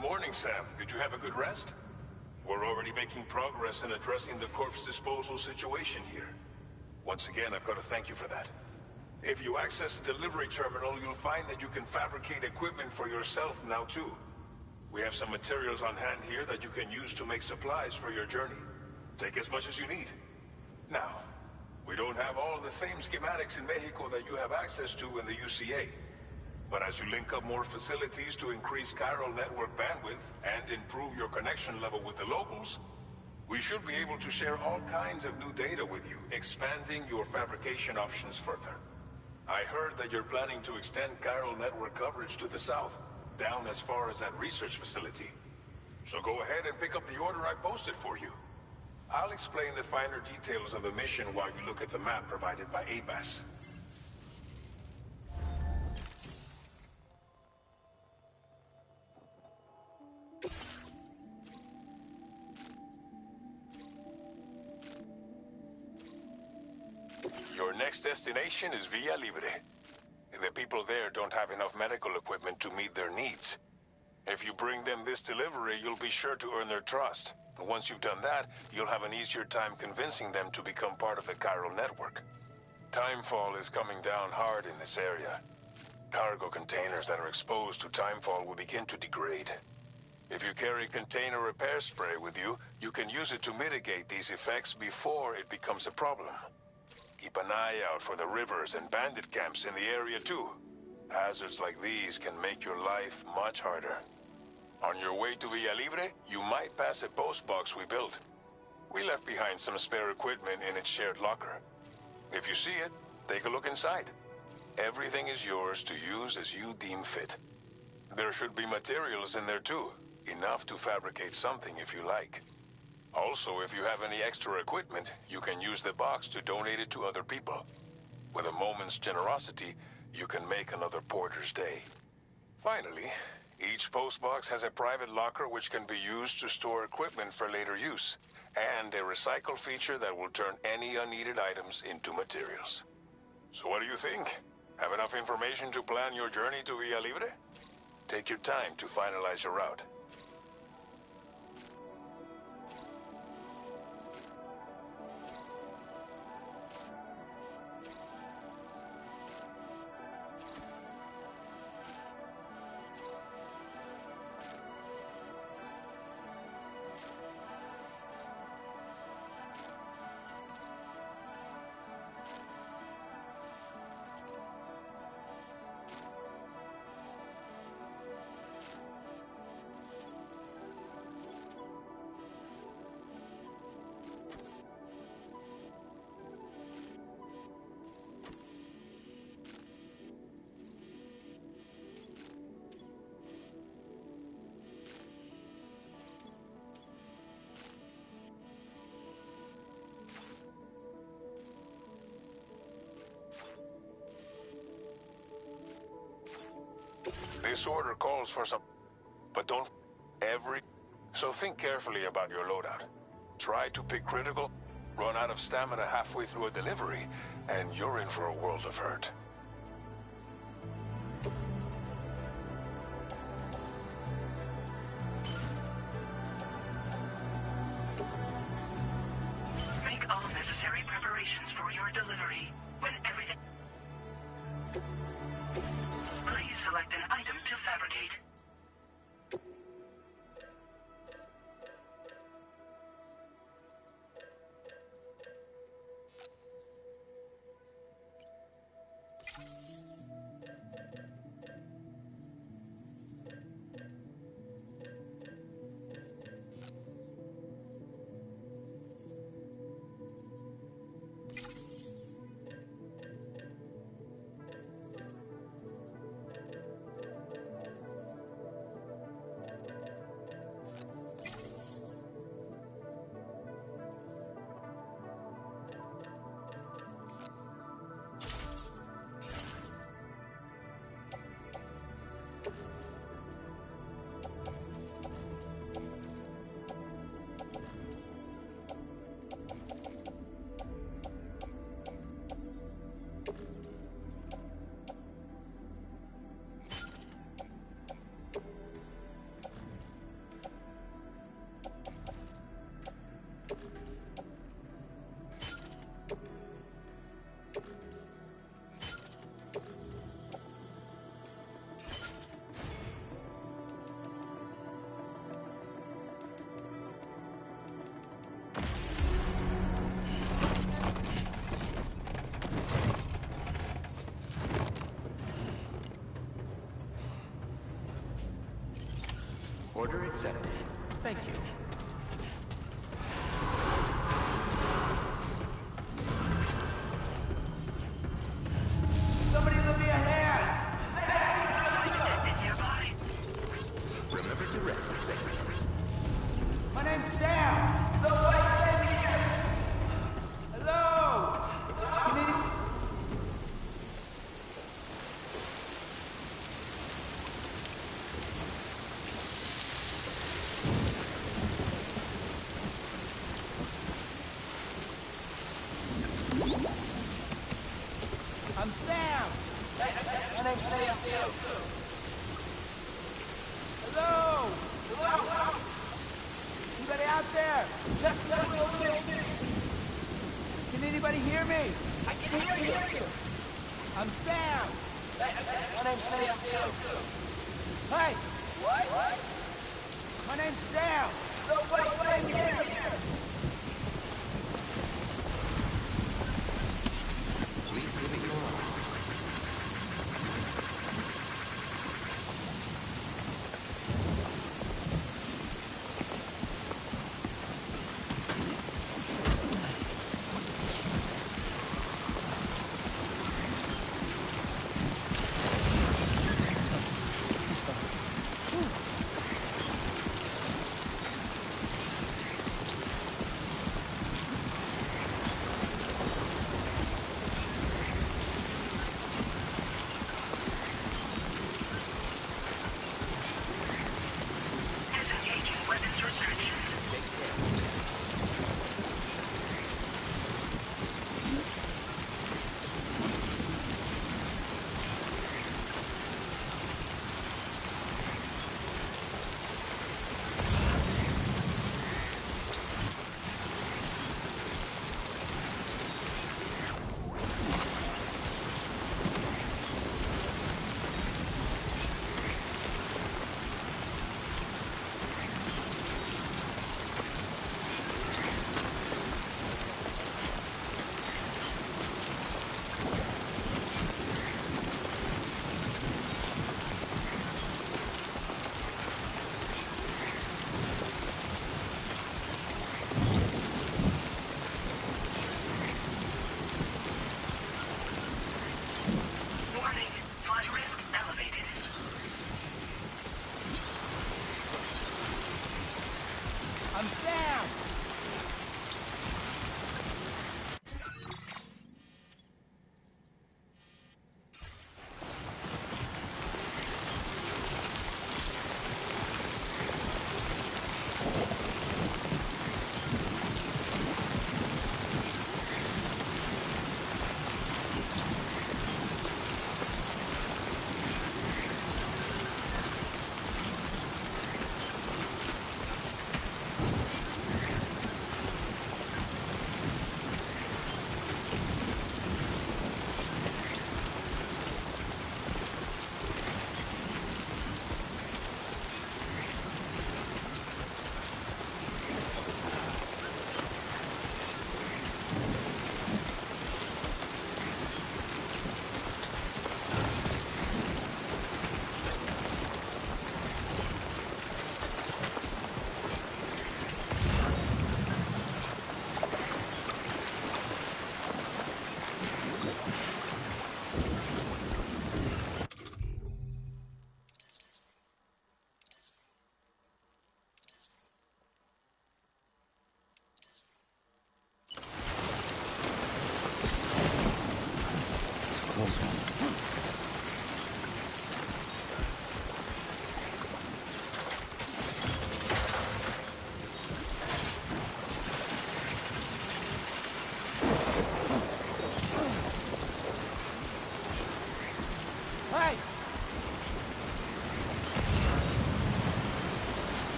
morning, Sam. Did you have a good rest? We're already making progress in addressing the corpse disposal situation here. Once again, I've got to thank you for that. If you access the delivery terminal, you'll find that you can fabricate equipment for yourself now too. We have some materials on hand here that you can use to make supplies for your journey. Take as much as you need. Now, we don't have all the same schematics in Mexico that you have access to in the UCA. But as you link up more facilities to increase chiral network bandwidth and improve your connection level with the locals, we should be able to share all kinds of new data with you, expanding your fabrication options further. I heard that you're planning to extend chiral network coverage to the south, down as far as that research facility. So go ahead and pick up the order I posted for you. I'll explain the finer details of the mission while you look at the map provided by ABAS. Your next destination is Villa Libre. The people there don't have enough medical equipment to meet their needs. If you bring them this delivery, you'll be sure to earn their trust. And once you've done that, you'll have an easier time convincing them to become part of the chiral network. Timefall is coming down hard in this area. Cargo containers that are exposed to timefall will begin to degrade. If you carry container repair spray with you, you can use it to mitigate these effects before it becomes a problem. Keep an eye out for the rivers and bandit camps in the area too. Hazards like these can make your life much harder. On your way to Villa Libre, you might pass a post box we built. We left behind some spare equipment in its shared locker. If you see it, take a look inside. Everything is yours to use as you deem fit. There should be materials in there too, enough to fabricate something if you like. Also, if you have any extra equipment, you can use the box to donate it to other people. With a moment's generosity, you can make another porter's day. Finally, each postbox has a private locker which can be used to store equipment for later use, and a recycle feature that will turn any unneeded items into materials. So what do you think? Have enough information to plan your journey to Villa Libre? Take your time to finalize your route. This order calls for some, but don't so think carefully about your loadout. Try to pick critical, run out of stamina halfway through a delivery, and you're in for a world of hurt. Make all necessary preparations for your delivery. When everything... Please select an item to fabricate. Order accepted. Thank you. Somebody lend me a hand! Remember to rest safely. My name's Sam! The white lady here! Hello! Can any... I'm Sam! My name's Sam too. Hello! Hello! Anybody out there? Just Can anybody hear me? I can hear you! I'm Sam! My name's Sam too. Hey! What? My name's Sam! Wait here! Please give it your all.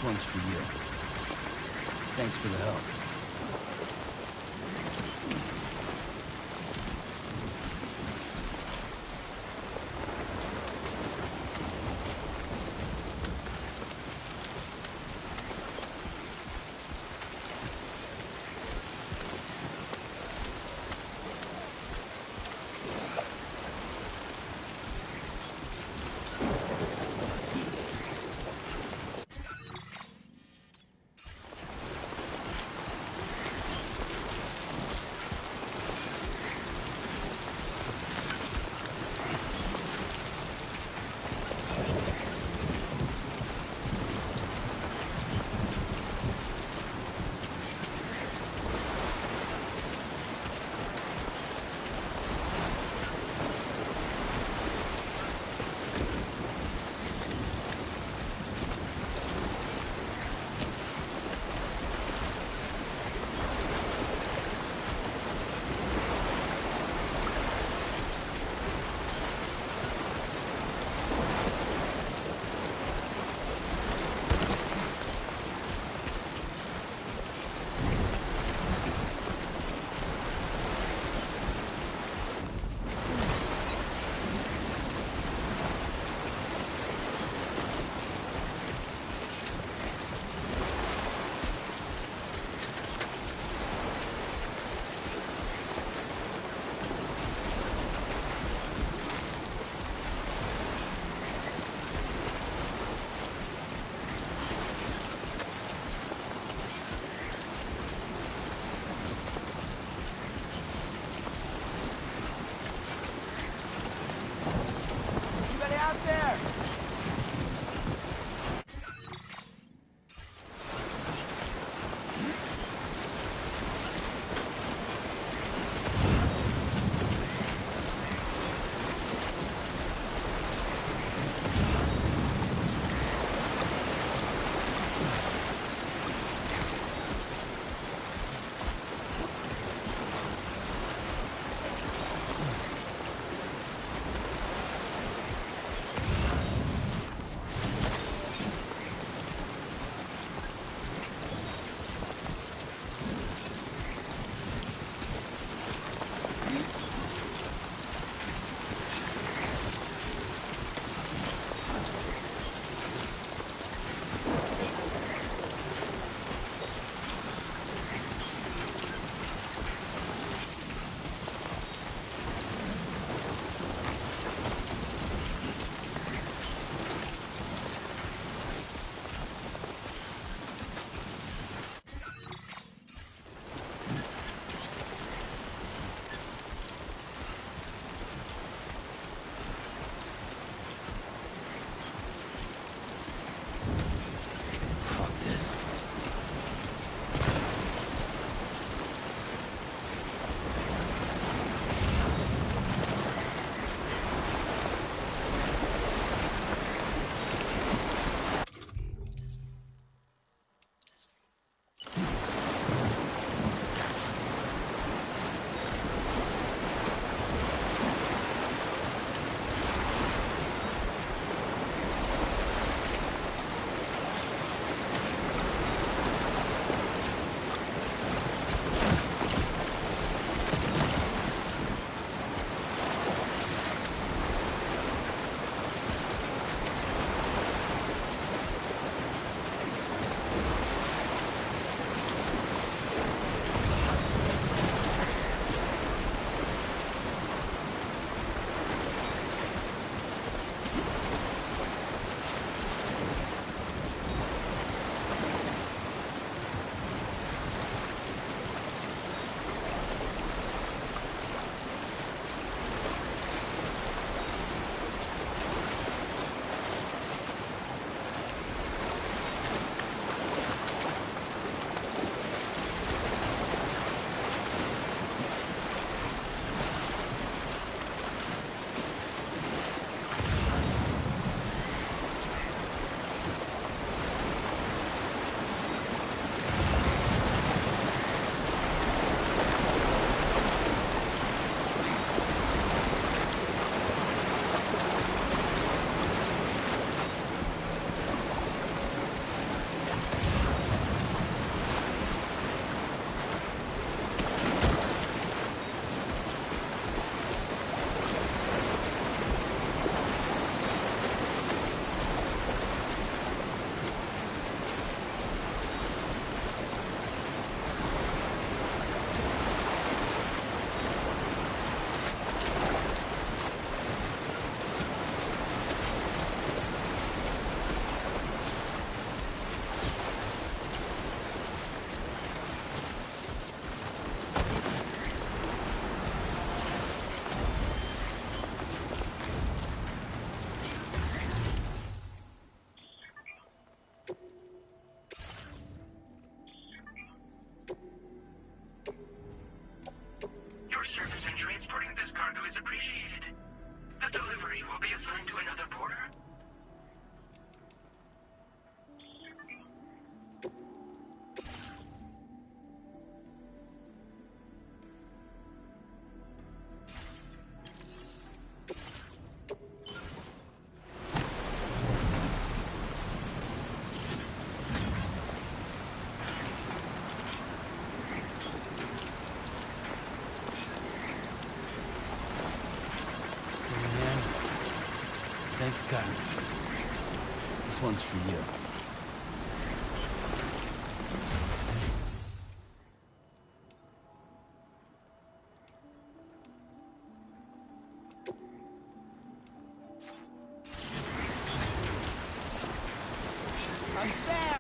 one's for you. Thanks for the help. Out there! Thank you, Connor. This one's for you. I'm Sam!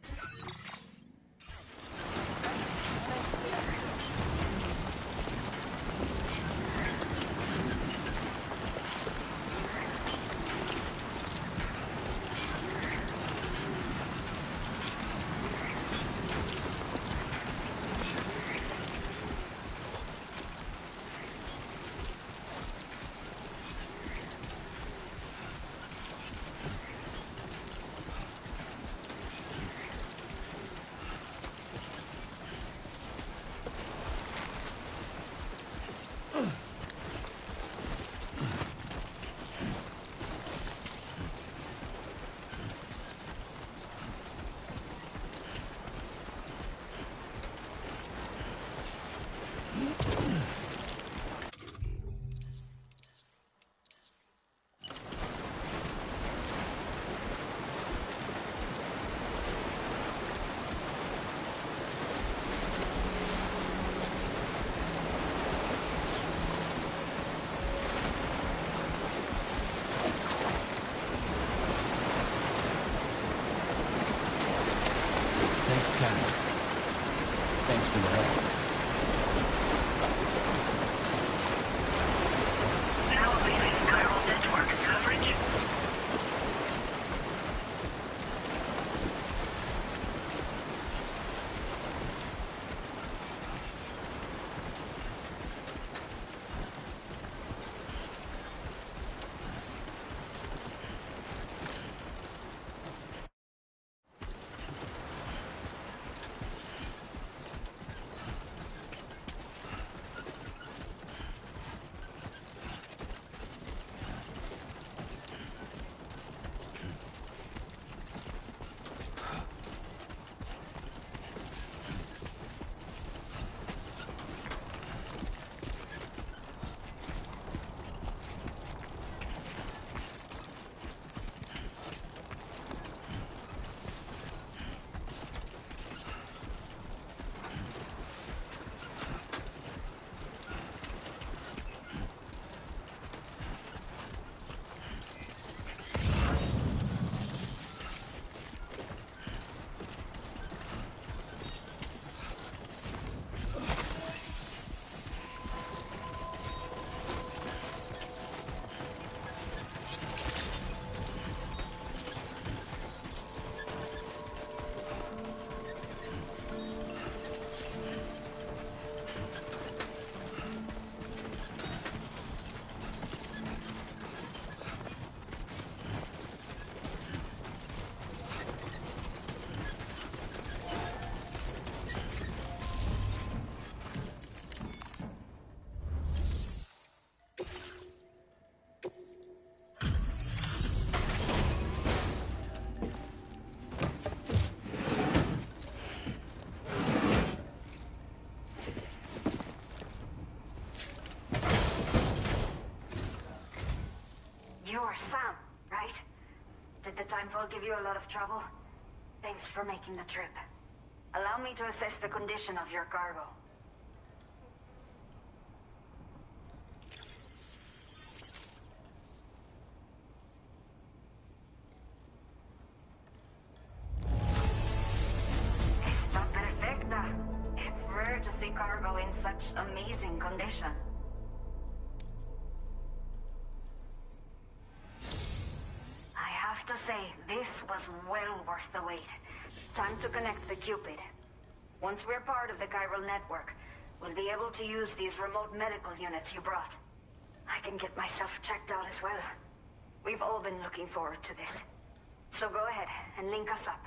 Thank you, Connor. Thanks for the help. Now leaving chiral network coverage. You're Sam, right? Did the timefall give you a lot of trouble? Thanks for making the trip. Allow me to assess the condition of your cargo. Está perfecta. It's rare to see cargo in such amazing condition. I have to say, this was well worth the wait. Time to connect the Cupid. Once we're part of the chiral network, we'll be able to use these remote medical units you brought. I can get myself checked out as well. We've all been looking forward to this. So go ahead and link us up.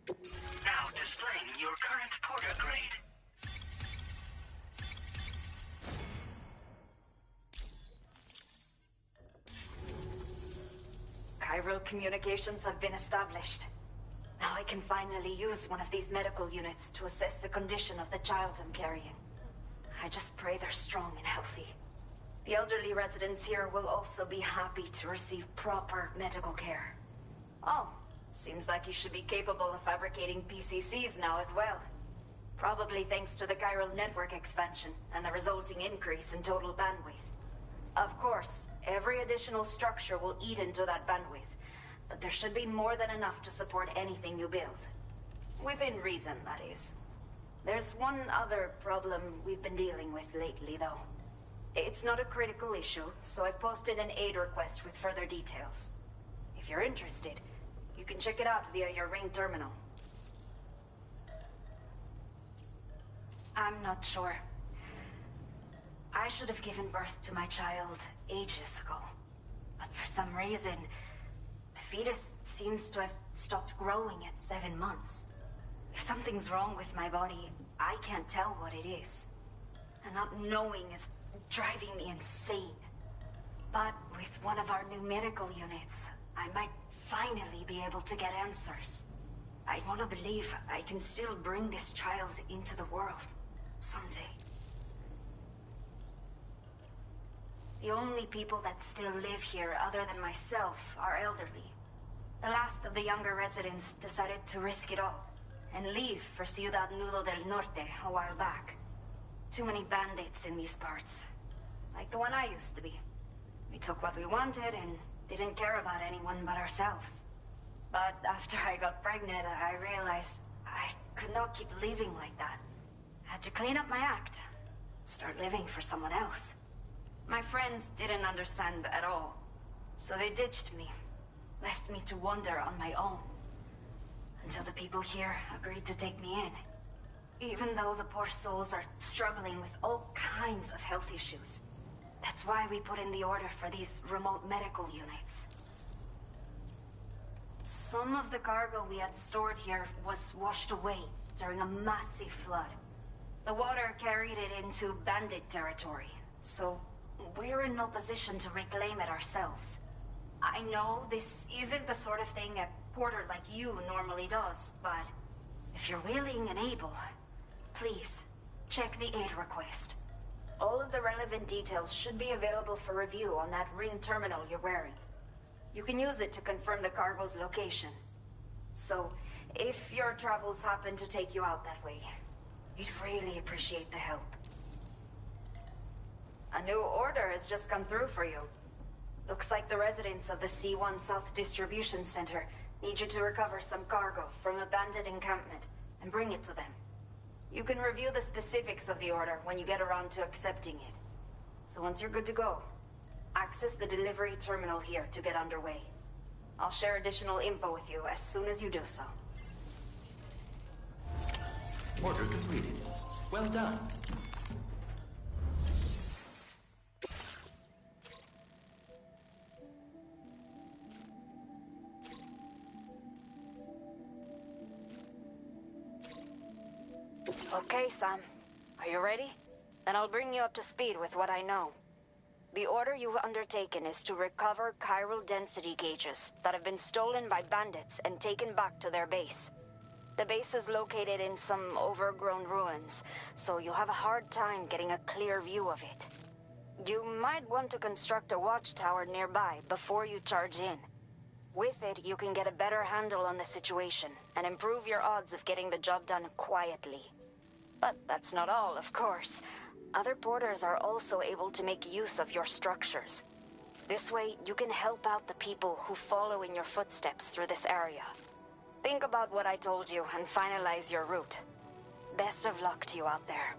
Now displaying your current porter grade. Chiral communications have been established. Now I can finally use one of these medical units to assess the condition of the child I'm carrying. I just pray they're strong and healthy. The elderly residents here will also be happy to receive proper medical care. Oh, seems like you should be capable of fabricating PCCs now as well. Probably thanks to the chiral network expansion and the resulting increase in total bandwidth. Of course, every additional structure will eat into that bandwidth, but there should be more than enough to support anything you build. Within reason, that is. There's one other problem we've been dealing with lately, though. It's not a critical issue, so I've posted an aid request with further details. If you're interested, you can check it out via your ring terminal. I'm not sure. I should have given birth to my child ages ago. But for some reason, the fetus seems to have stopped growing at 7 months. If something's wrong with my body, I can't tell what it is. And not knowing is driving me insane. But with one of our new medical units, I might finally be able to get answers. I want to believe I can still bring this child into the world someday. The only people that still live here other than myself are elderly. The last of the younger residents decided to risk it all and leave for Ciudad Nudo del Norte a while back. Too many bandits in these parts. Like the one I used to be. We took what we wanted and didn't care about anyone but ourselves. But after I got pregnant, I realized I could not keep living like that. I had to clean up my act. Start living for someone else. My friends didn't understand at all. So they ditched me. Left me to wander on my own. Until the people here agreed to take me in. Even though the poor souls are struggling with all kinds of health issues. That's why we put in the order for these remote medical units. Some of the cargo we had stored here was washed away during a massive flood. The water carried it into bandit territory, so we're in no position to reclaim it ourselves. I know this isn't the sort of thing a porter like you normally does, but if you're willing and able, please, check the aid request. All of the relevant details should be available for review on that ring terminal you're wearing. You can use it to confirm the cargo's location. So, if your travels happen to take you out that way, we'd really appreciate the help. A new order has just come through for you. Looks like the residents of the C1 South Distribution Center need you to recover some cargo from a bandit encampment and bring it to them. You can review the specifics of the order when you get around to accepting it. So once you're good to go, access the delivery terminal here to get underway. I'll share additional info with you as soon as you do so. Order completed. Well done. Okay, Sam. Are you ready? Then I'll bring you up to speed with what I know. The order you've undertaken is to recover chiral density gauges that have been stolen by bandits and taken back to their base. The base is located in some overgrown ruins, so you'll have a hard time getting a clear view of it. You might want to construct a watchtower nearby before you charge in. With it, you can get a better handle on the situation and improve your odds of getting the job done quietly. But that's not all, of course. Other porters are also able to make use of your structures. This way, you can help out the people who follow in your footsteps through this area. Think about what I told you and finalize your route. Best of luck to you out there.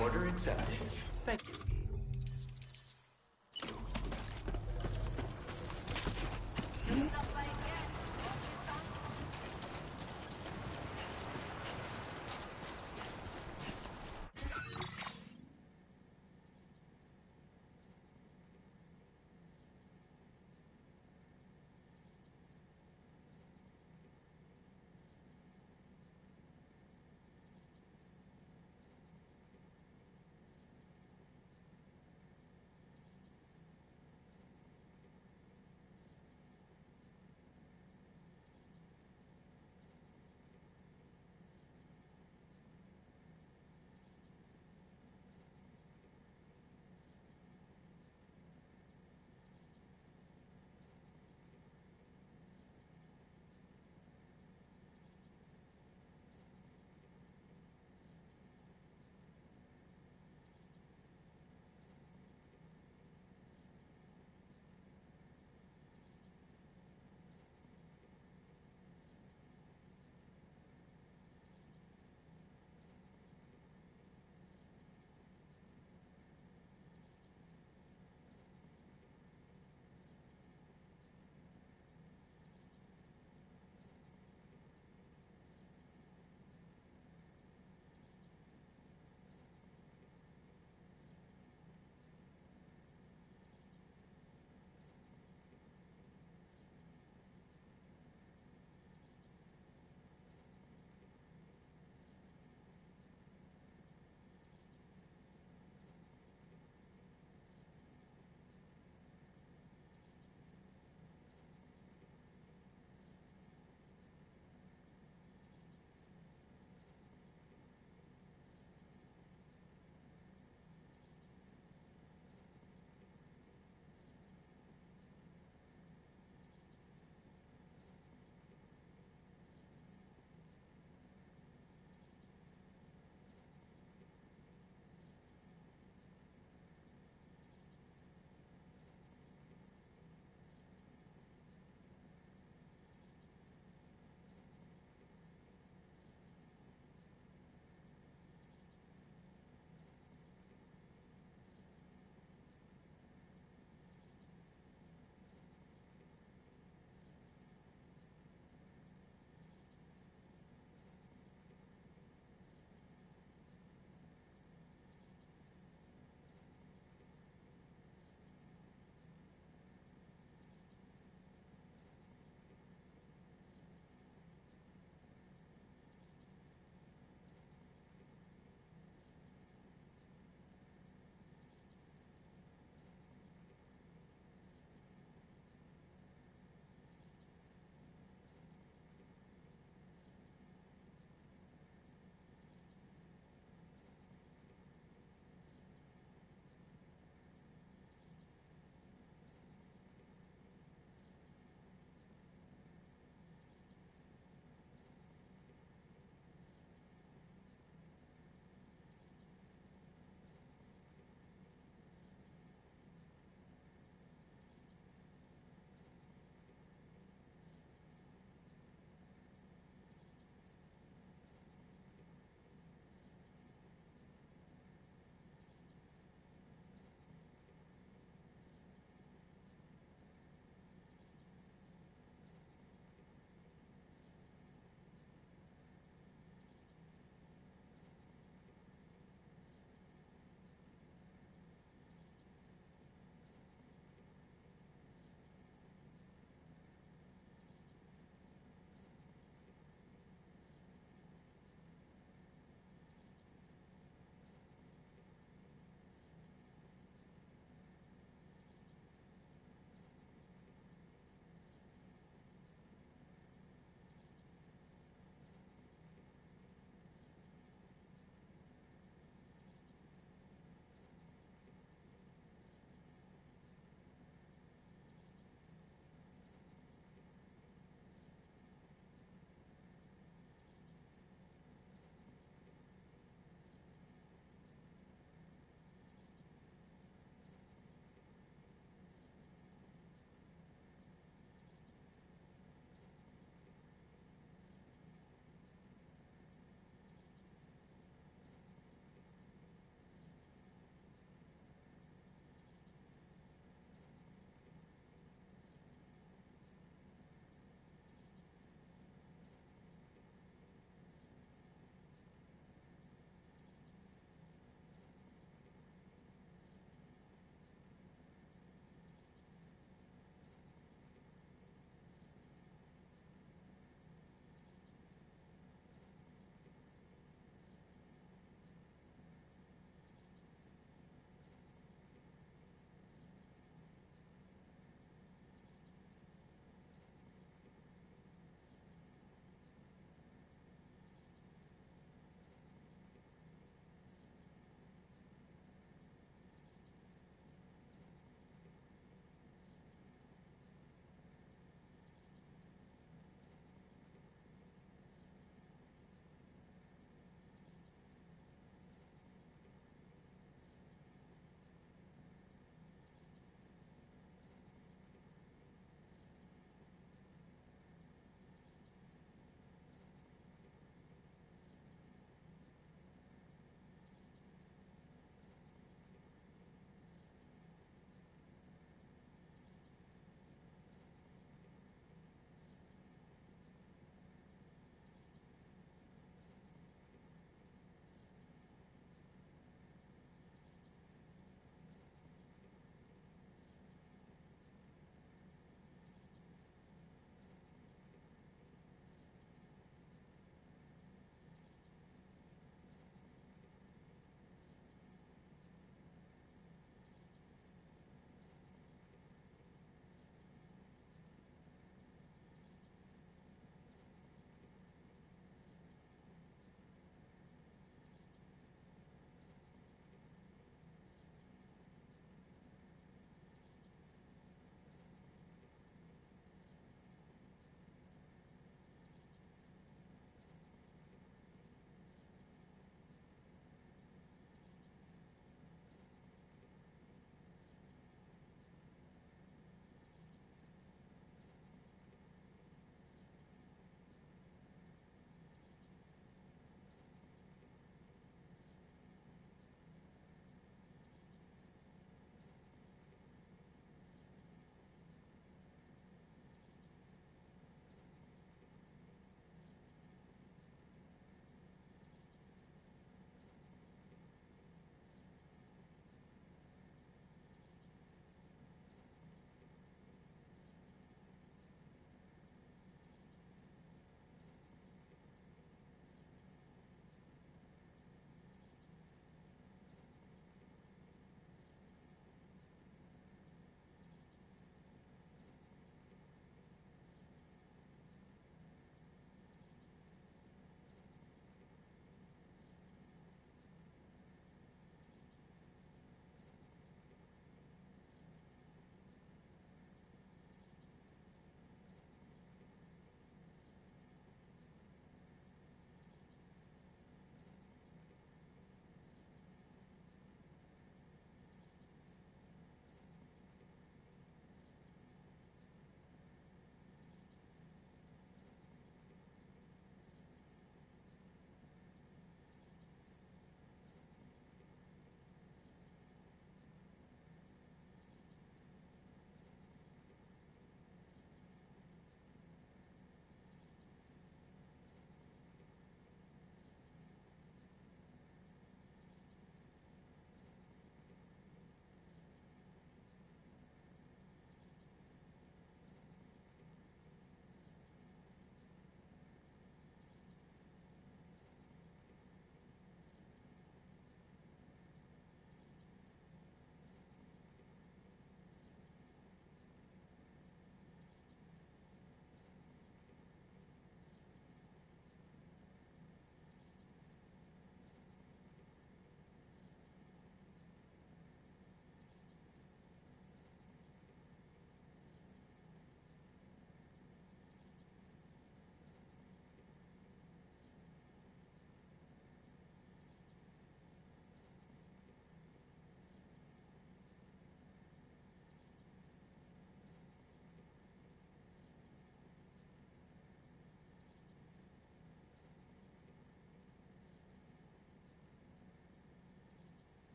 Order accepted. Thank you.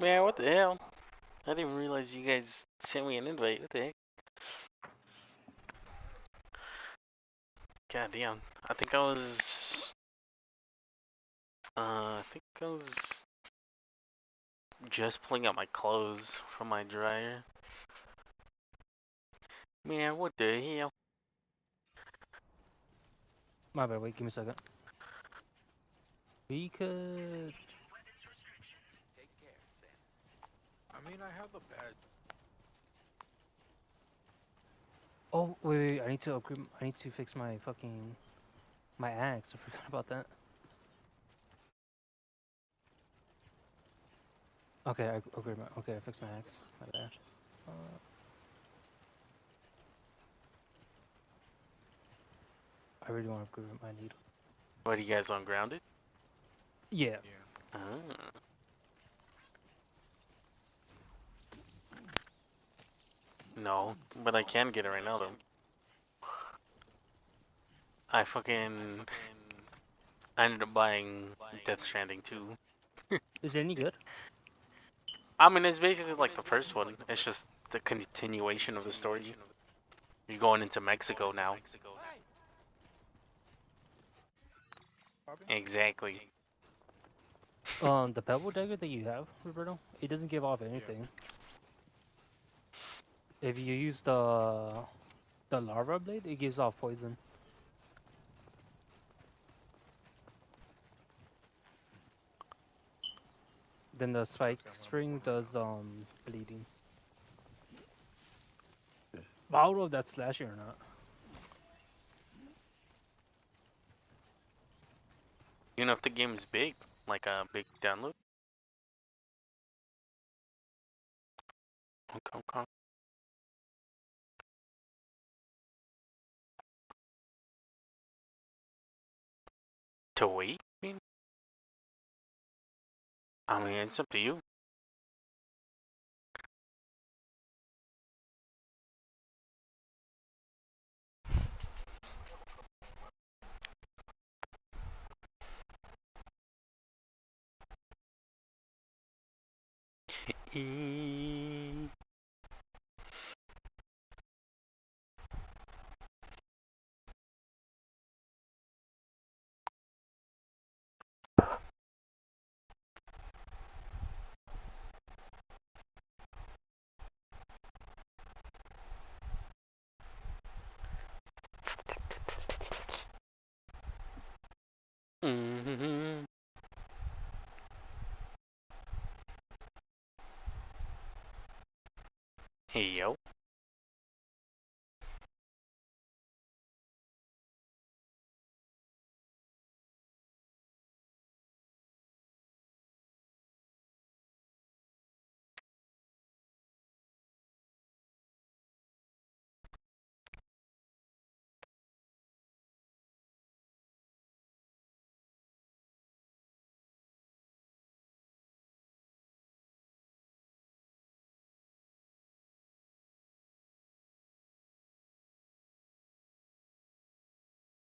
Man, what the hell? I didn't even realize you guys sent me an invite. What the heck? God damn. I think I was. I think I was just pulling out my clothes from my dryer. Man, what the hell? My bad, wait, give me a second. We could... Take care, Sam. I mean, I have a badge. Oh, wait, I need to upgrade... I need to fix my fucking... my axe, I forgot about that. Okay, I upgrade my... Okay, I fixed my axe. My bad. I really want to upgrade my needle. What, are you guys on grounded? Yeah. Ah. No, but I can get it right now, though. I ended up buying Death Stranding 2. Is it any good? I mean, it's basically like the first one. It's just the continuation of the story. You're going into Mexico now. Exactly. The pebble dagger that you have, Roberto, it doesn't give off anything. If you use the larva blade, it gives off poison. Then the spike string does bleeding. But I don't know if that's slashing or not. You know if the game is big, like a big download. Okay. To wait? I mean, it's up to you. Mm-hmm. Hey, yo.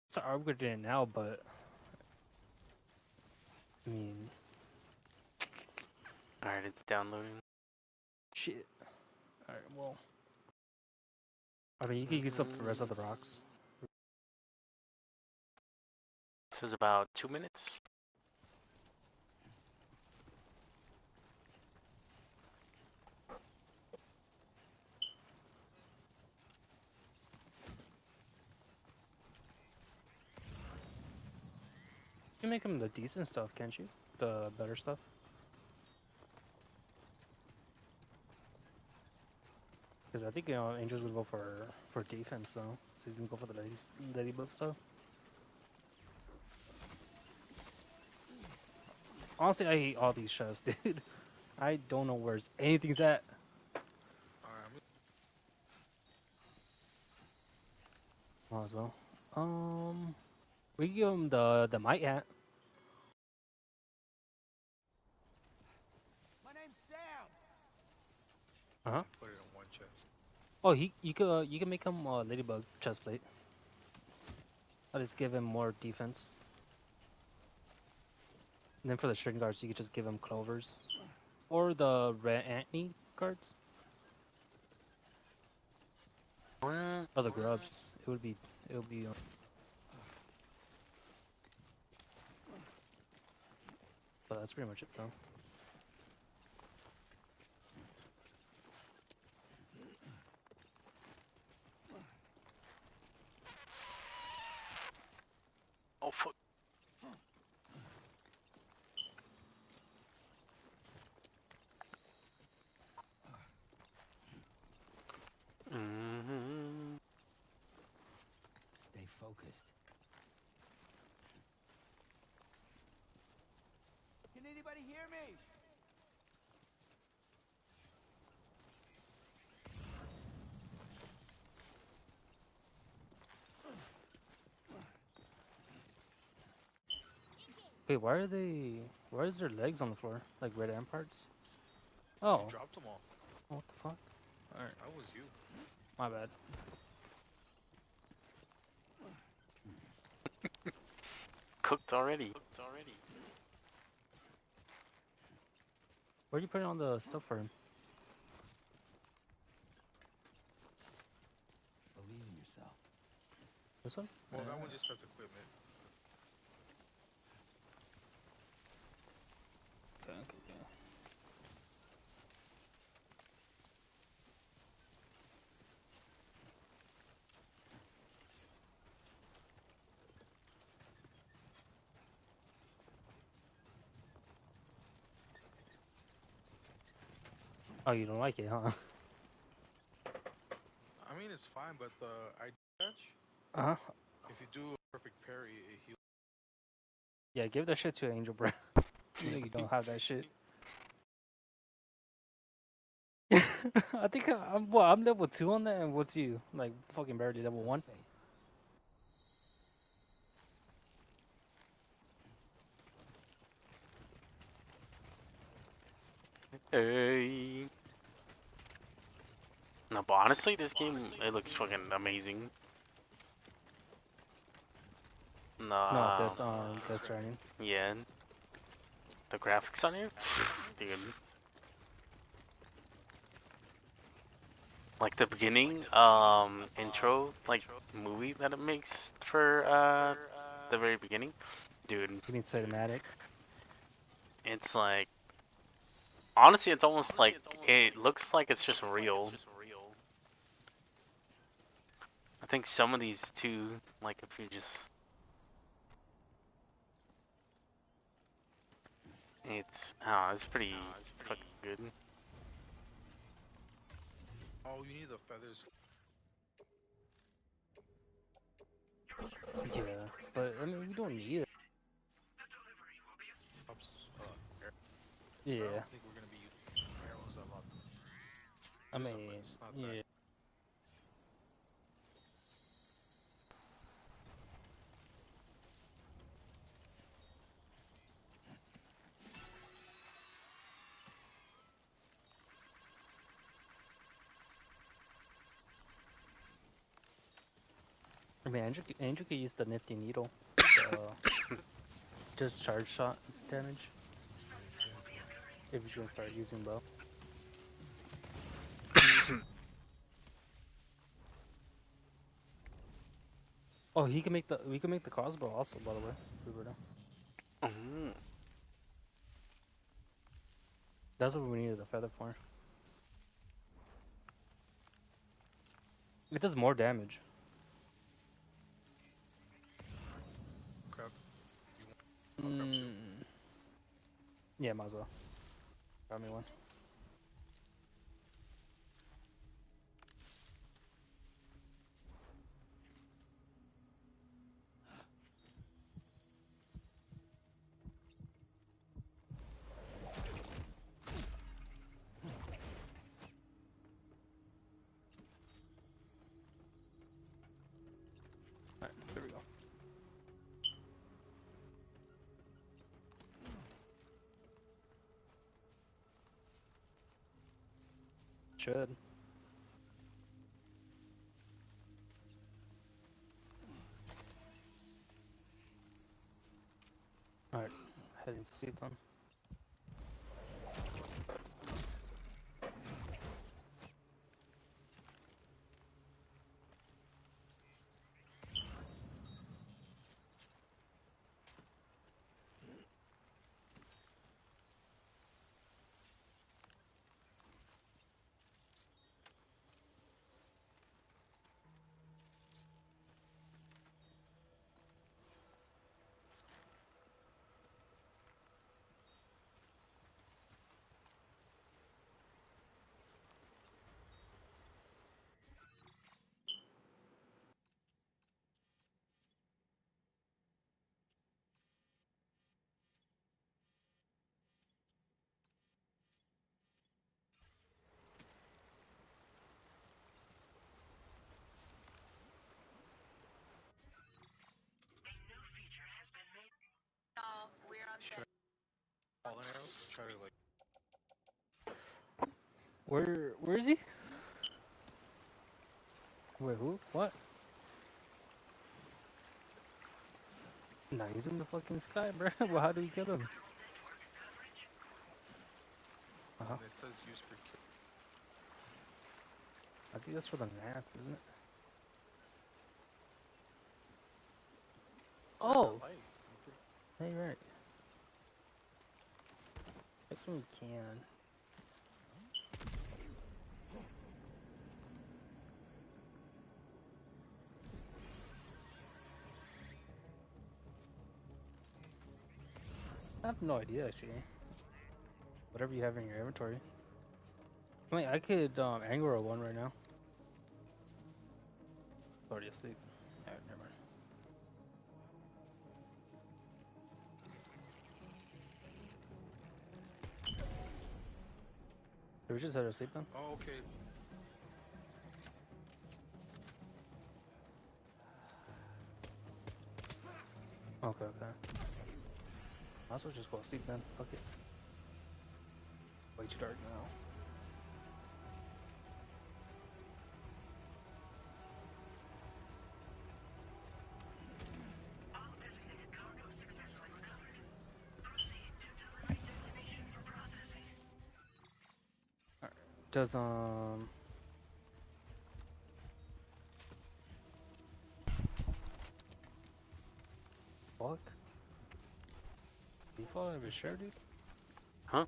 So I'm upgrading it now, but I mean, Alright, it's downloading. shit. Alright, well. I mean, you can use up the rest of the rocks. This is about 2 minutes. You can make them the decent stuff, can't you? The better stuff. Because I think Angels would go for defense, so he's gonna go for the ladybug stuff. Honestly, I hate all these chests, dude. I don't know where's anything's at. Might as well. We can give him the might hat. My name's Sam. Uh huh. Put it in one chest. Oh, you can make him ladybug chest plate. I'll just give him more defense. And then for the string guards, you could just give him clovers. Or the red Antony cards? Or the grubs. It would be. But that's pretty much it though. Oh fuck. Stay focused. Can anybody hear me? Wait, why are they? Why is their legs on the floor? Like red ant parts? Oh. You dropped them all. What the fuck? Alright. That was you. My bad. Cooked already. Where'd you put it on the stuff for him? Believe in yourself. This one? Well, that one just has equipment. Okay. Oh, you don't like it, huh? I mean, it's fine, but the ID patch, Uh-huh. if you do a perfect parry, it heals. Yeah, give that shit to Angel, bro. You know you don't have that shit. I think I'm level 2 on that, and what's you? Like, fucking barely level 1? Hey. No, but honestly, this game, it looks fucking amazing. No, Nah. Death Stranding. Yeah. The graphics on here? Dude. Like the beginning, intro, like, movie that it makes for, the very beginning. Dude. You mean cinematic? It's like, honestly, it's almost like, it looks like it's just real. I think some of these too, like if you just... it's pretty fucking good. Oh, you need the feathers. Yeah, but I mean, we don't need it. I Yeah. don't think we're gonna be using arrows a lot. I mean, It's not yeah. that. I mean, Andrew could use the Nifty Needle. Just charge shot damage. If he's gonna start using bow. Oh, we can make the crossbow also, by the way, Roberto. That's what we needed the feather for. It does more damage. Yeah, might as well. Got me one. Alright, there we go. Should. Alright, heading to sleep then. try to like. Where is he? Wait, who? What? Nah, he's in the fucking sky, bro. Well, how do we kill him? It says use for. I think that's for the gnats, isn't it? Oh! Hey, right. That's when we can. I have no idea, actually. Whatever you have in your inventory. I mean, I could anger one right now. Already asleep. Alright, never mind. Did we just head to sleep then? Oh, okay. Okay, okay. Might as well just go to sleep then. Fuck it. Way too dark now. Does fuck? You fall out of your chair, dude? Huh?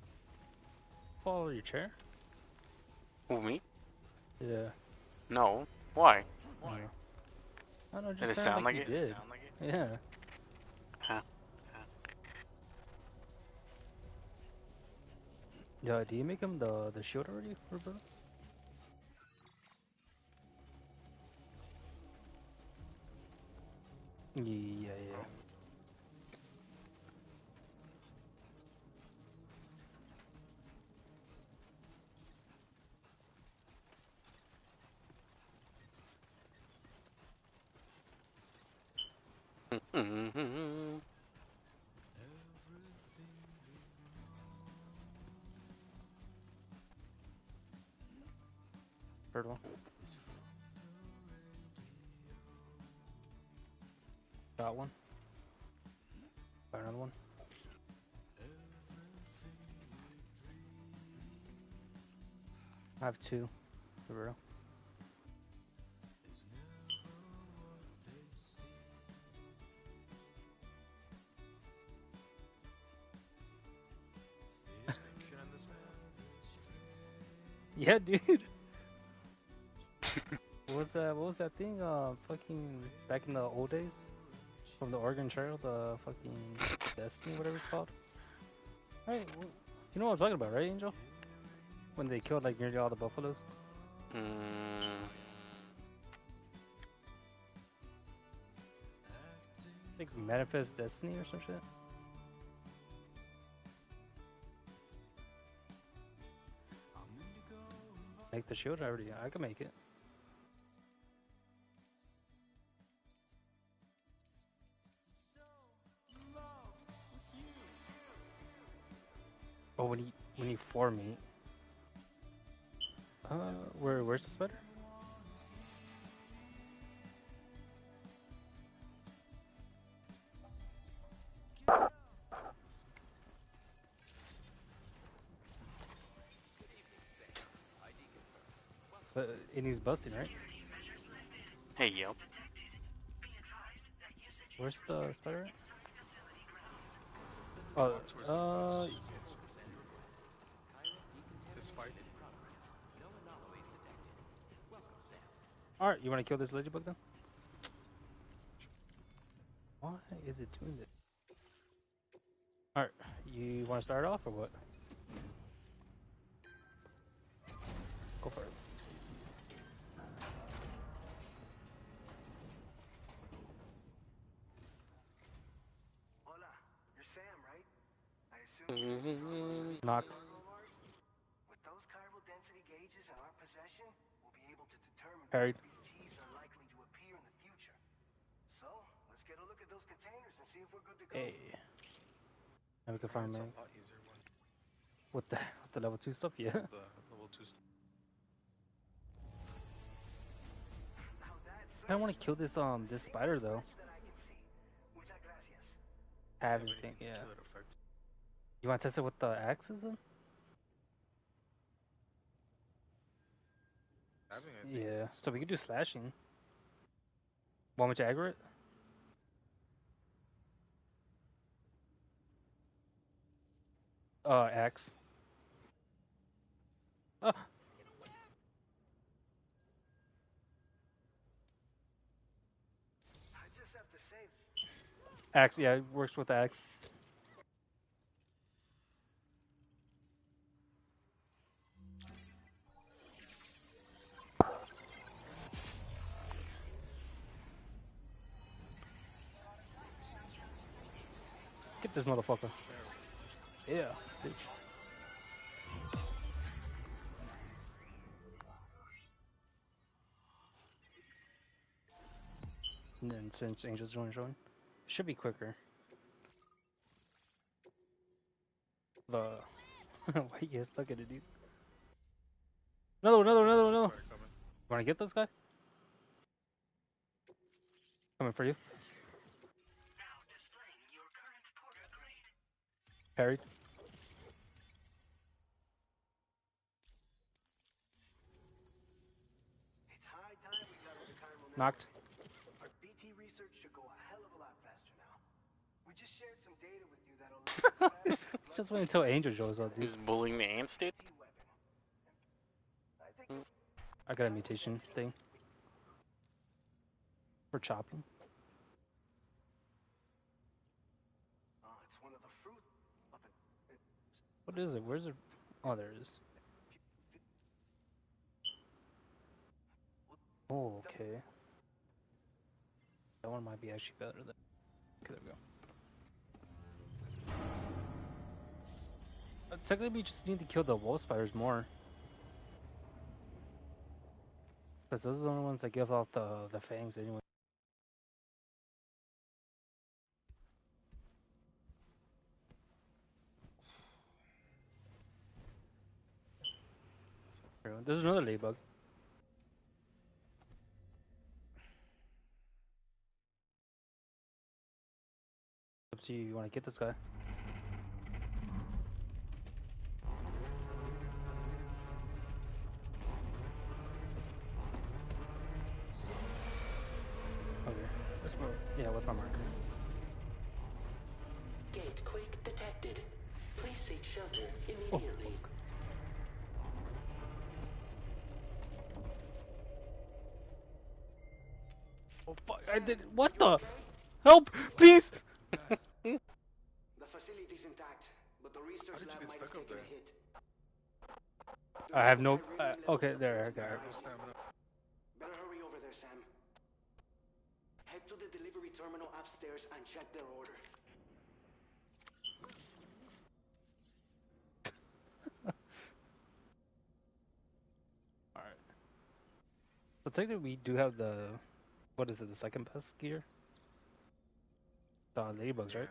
Fall out of your chair? Who, me? Yeah. No. Why? Why? I don't know, Did just it sound sound like like you it? did. Yeah. Huh. Yeah, do you make him the shield already, Roberto? Yeah. Third one. Got one. Got another one. I have two, Roberto. Yeah, dude. What was that thing? Fucking back in the old days, from the Oregon Trail, the fucking Destiny, whatever it's called. Hey, you know what I'm talking about, right, Angel? When they killed like nearly all the buffaloes. Like Manifest Destiny or some shit. Make the shield already. I can make it. Oh, when you form me. Where's the spider? And he's busting, right? Hey, yo. Where's the spider at? Oh, This fight. Alright, you wanna kill this ladybug then? Why is it doing this? Alright, you wanna start off or what? Go for it. Hola, you're Sam, right? I assume Knocked. with those chiral density gauges in our possession, we'll be able to determine Parried. if these G's are likely to appear in the future. So, let's get a look at those containers and see if we're good to go. Hey. Now we can find me. With the level 2 stuff, yeah. The level 2 stuff. I don't want to kill this spider though. Have anything, yeah. You want to test it with the axes then? Yeah, so we could do slashing. Want me to aggro it? Axe. Oh. Axe, yeah, it works with axe. Get this motherfucker. Yeah, bitch. And then since Angel's join, should be quicker. The why you stuck at it, dude? Another. Wanna get this guy? Coming for you. Parried. It's high time we got into Chiral Knocked. Our BT research should go a hell of a lot faster now. We just shared some data with you that'll Just wait until Angel shows up, dude. He's bullying the ants, dude. I got a mutation thing. For chopping. It's one of the fruit up in... What is it? Where's it? Oh, there it is. Oh, okay. That one might be actually better than... Okay, there we go. Technically, we just need to kill the wolf spiders more. Because those are the only ones that give off the fangs anyway. There's another ladybug. Up to you. You want to get this guy? Okay. Let's move. Yeah, with my marker. Gate quake detected. Please seek shelter immediately. Oh fuck! I did. What the? Help! Please! The facility's intact, but the research lab might have taken a hit. I have no. Okay, there. I got it. Better hurry over there, Sam. Head to the delivery terminal upstairs and check their order. Alright. So technically we do have the... What is it? The second best gear? The ladybugs, right?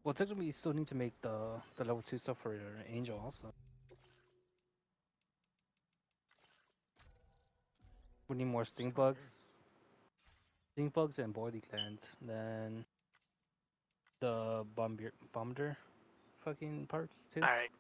Well, technically we still need to make the level 2 stuff for Angel also. We need more stink bugs. Stink bugs and body glands. Then... The bomber fucking parts too. Alright.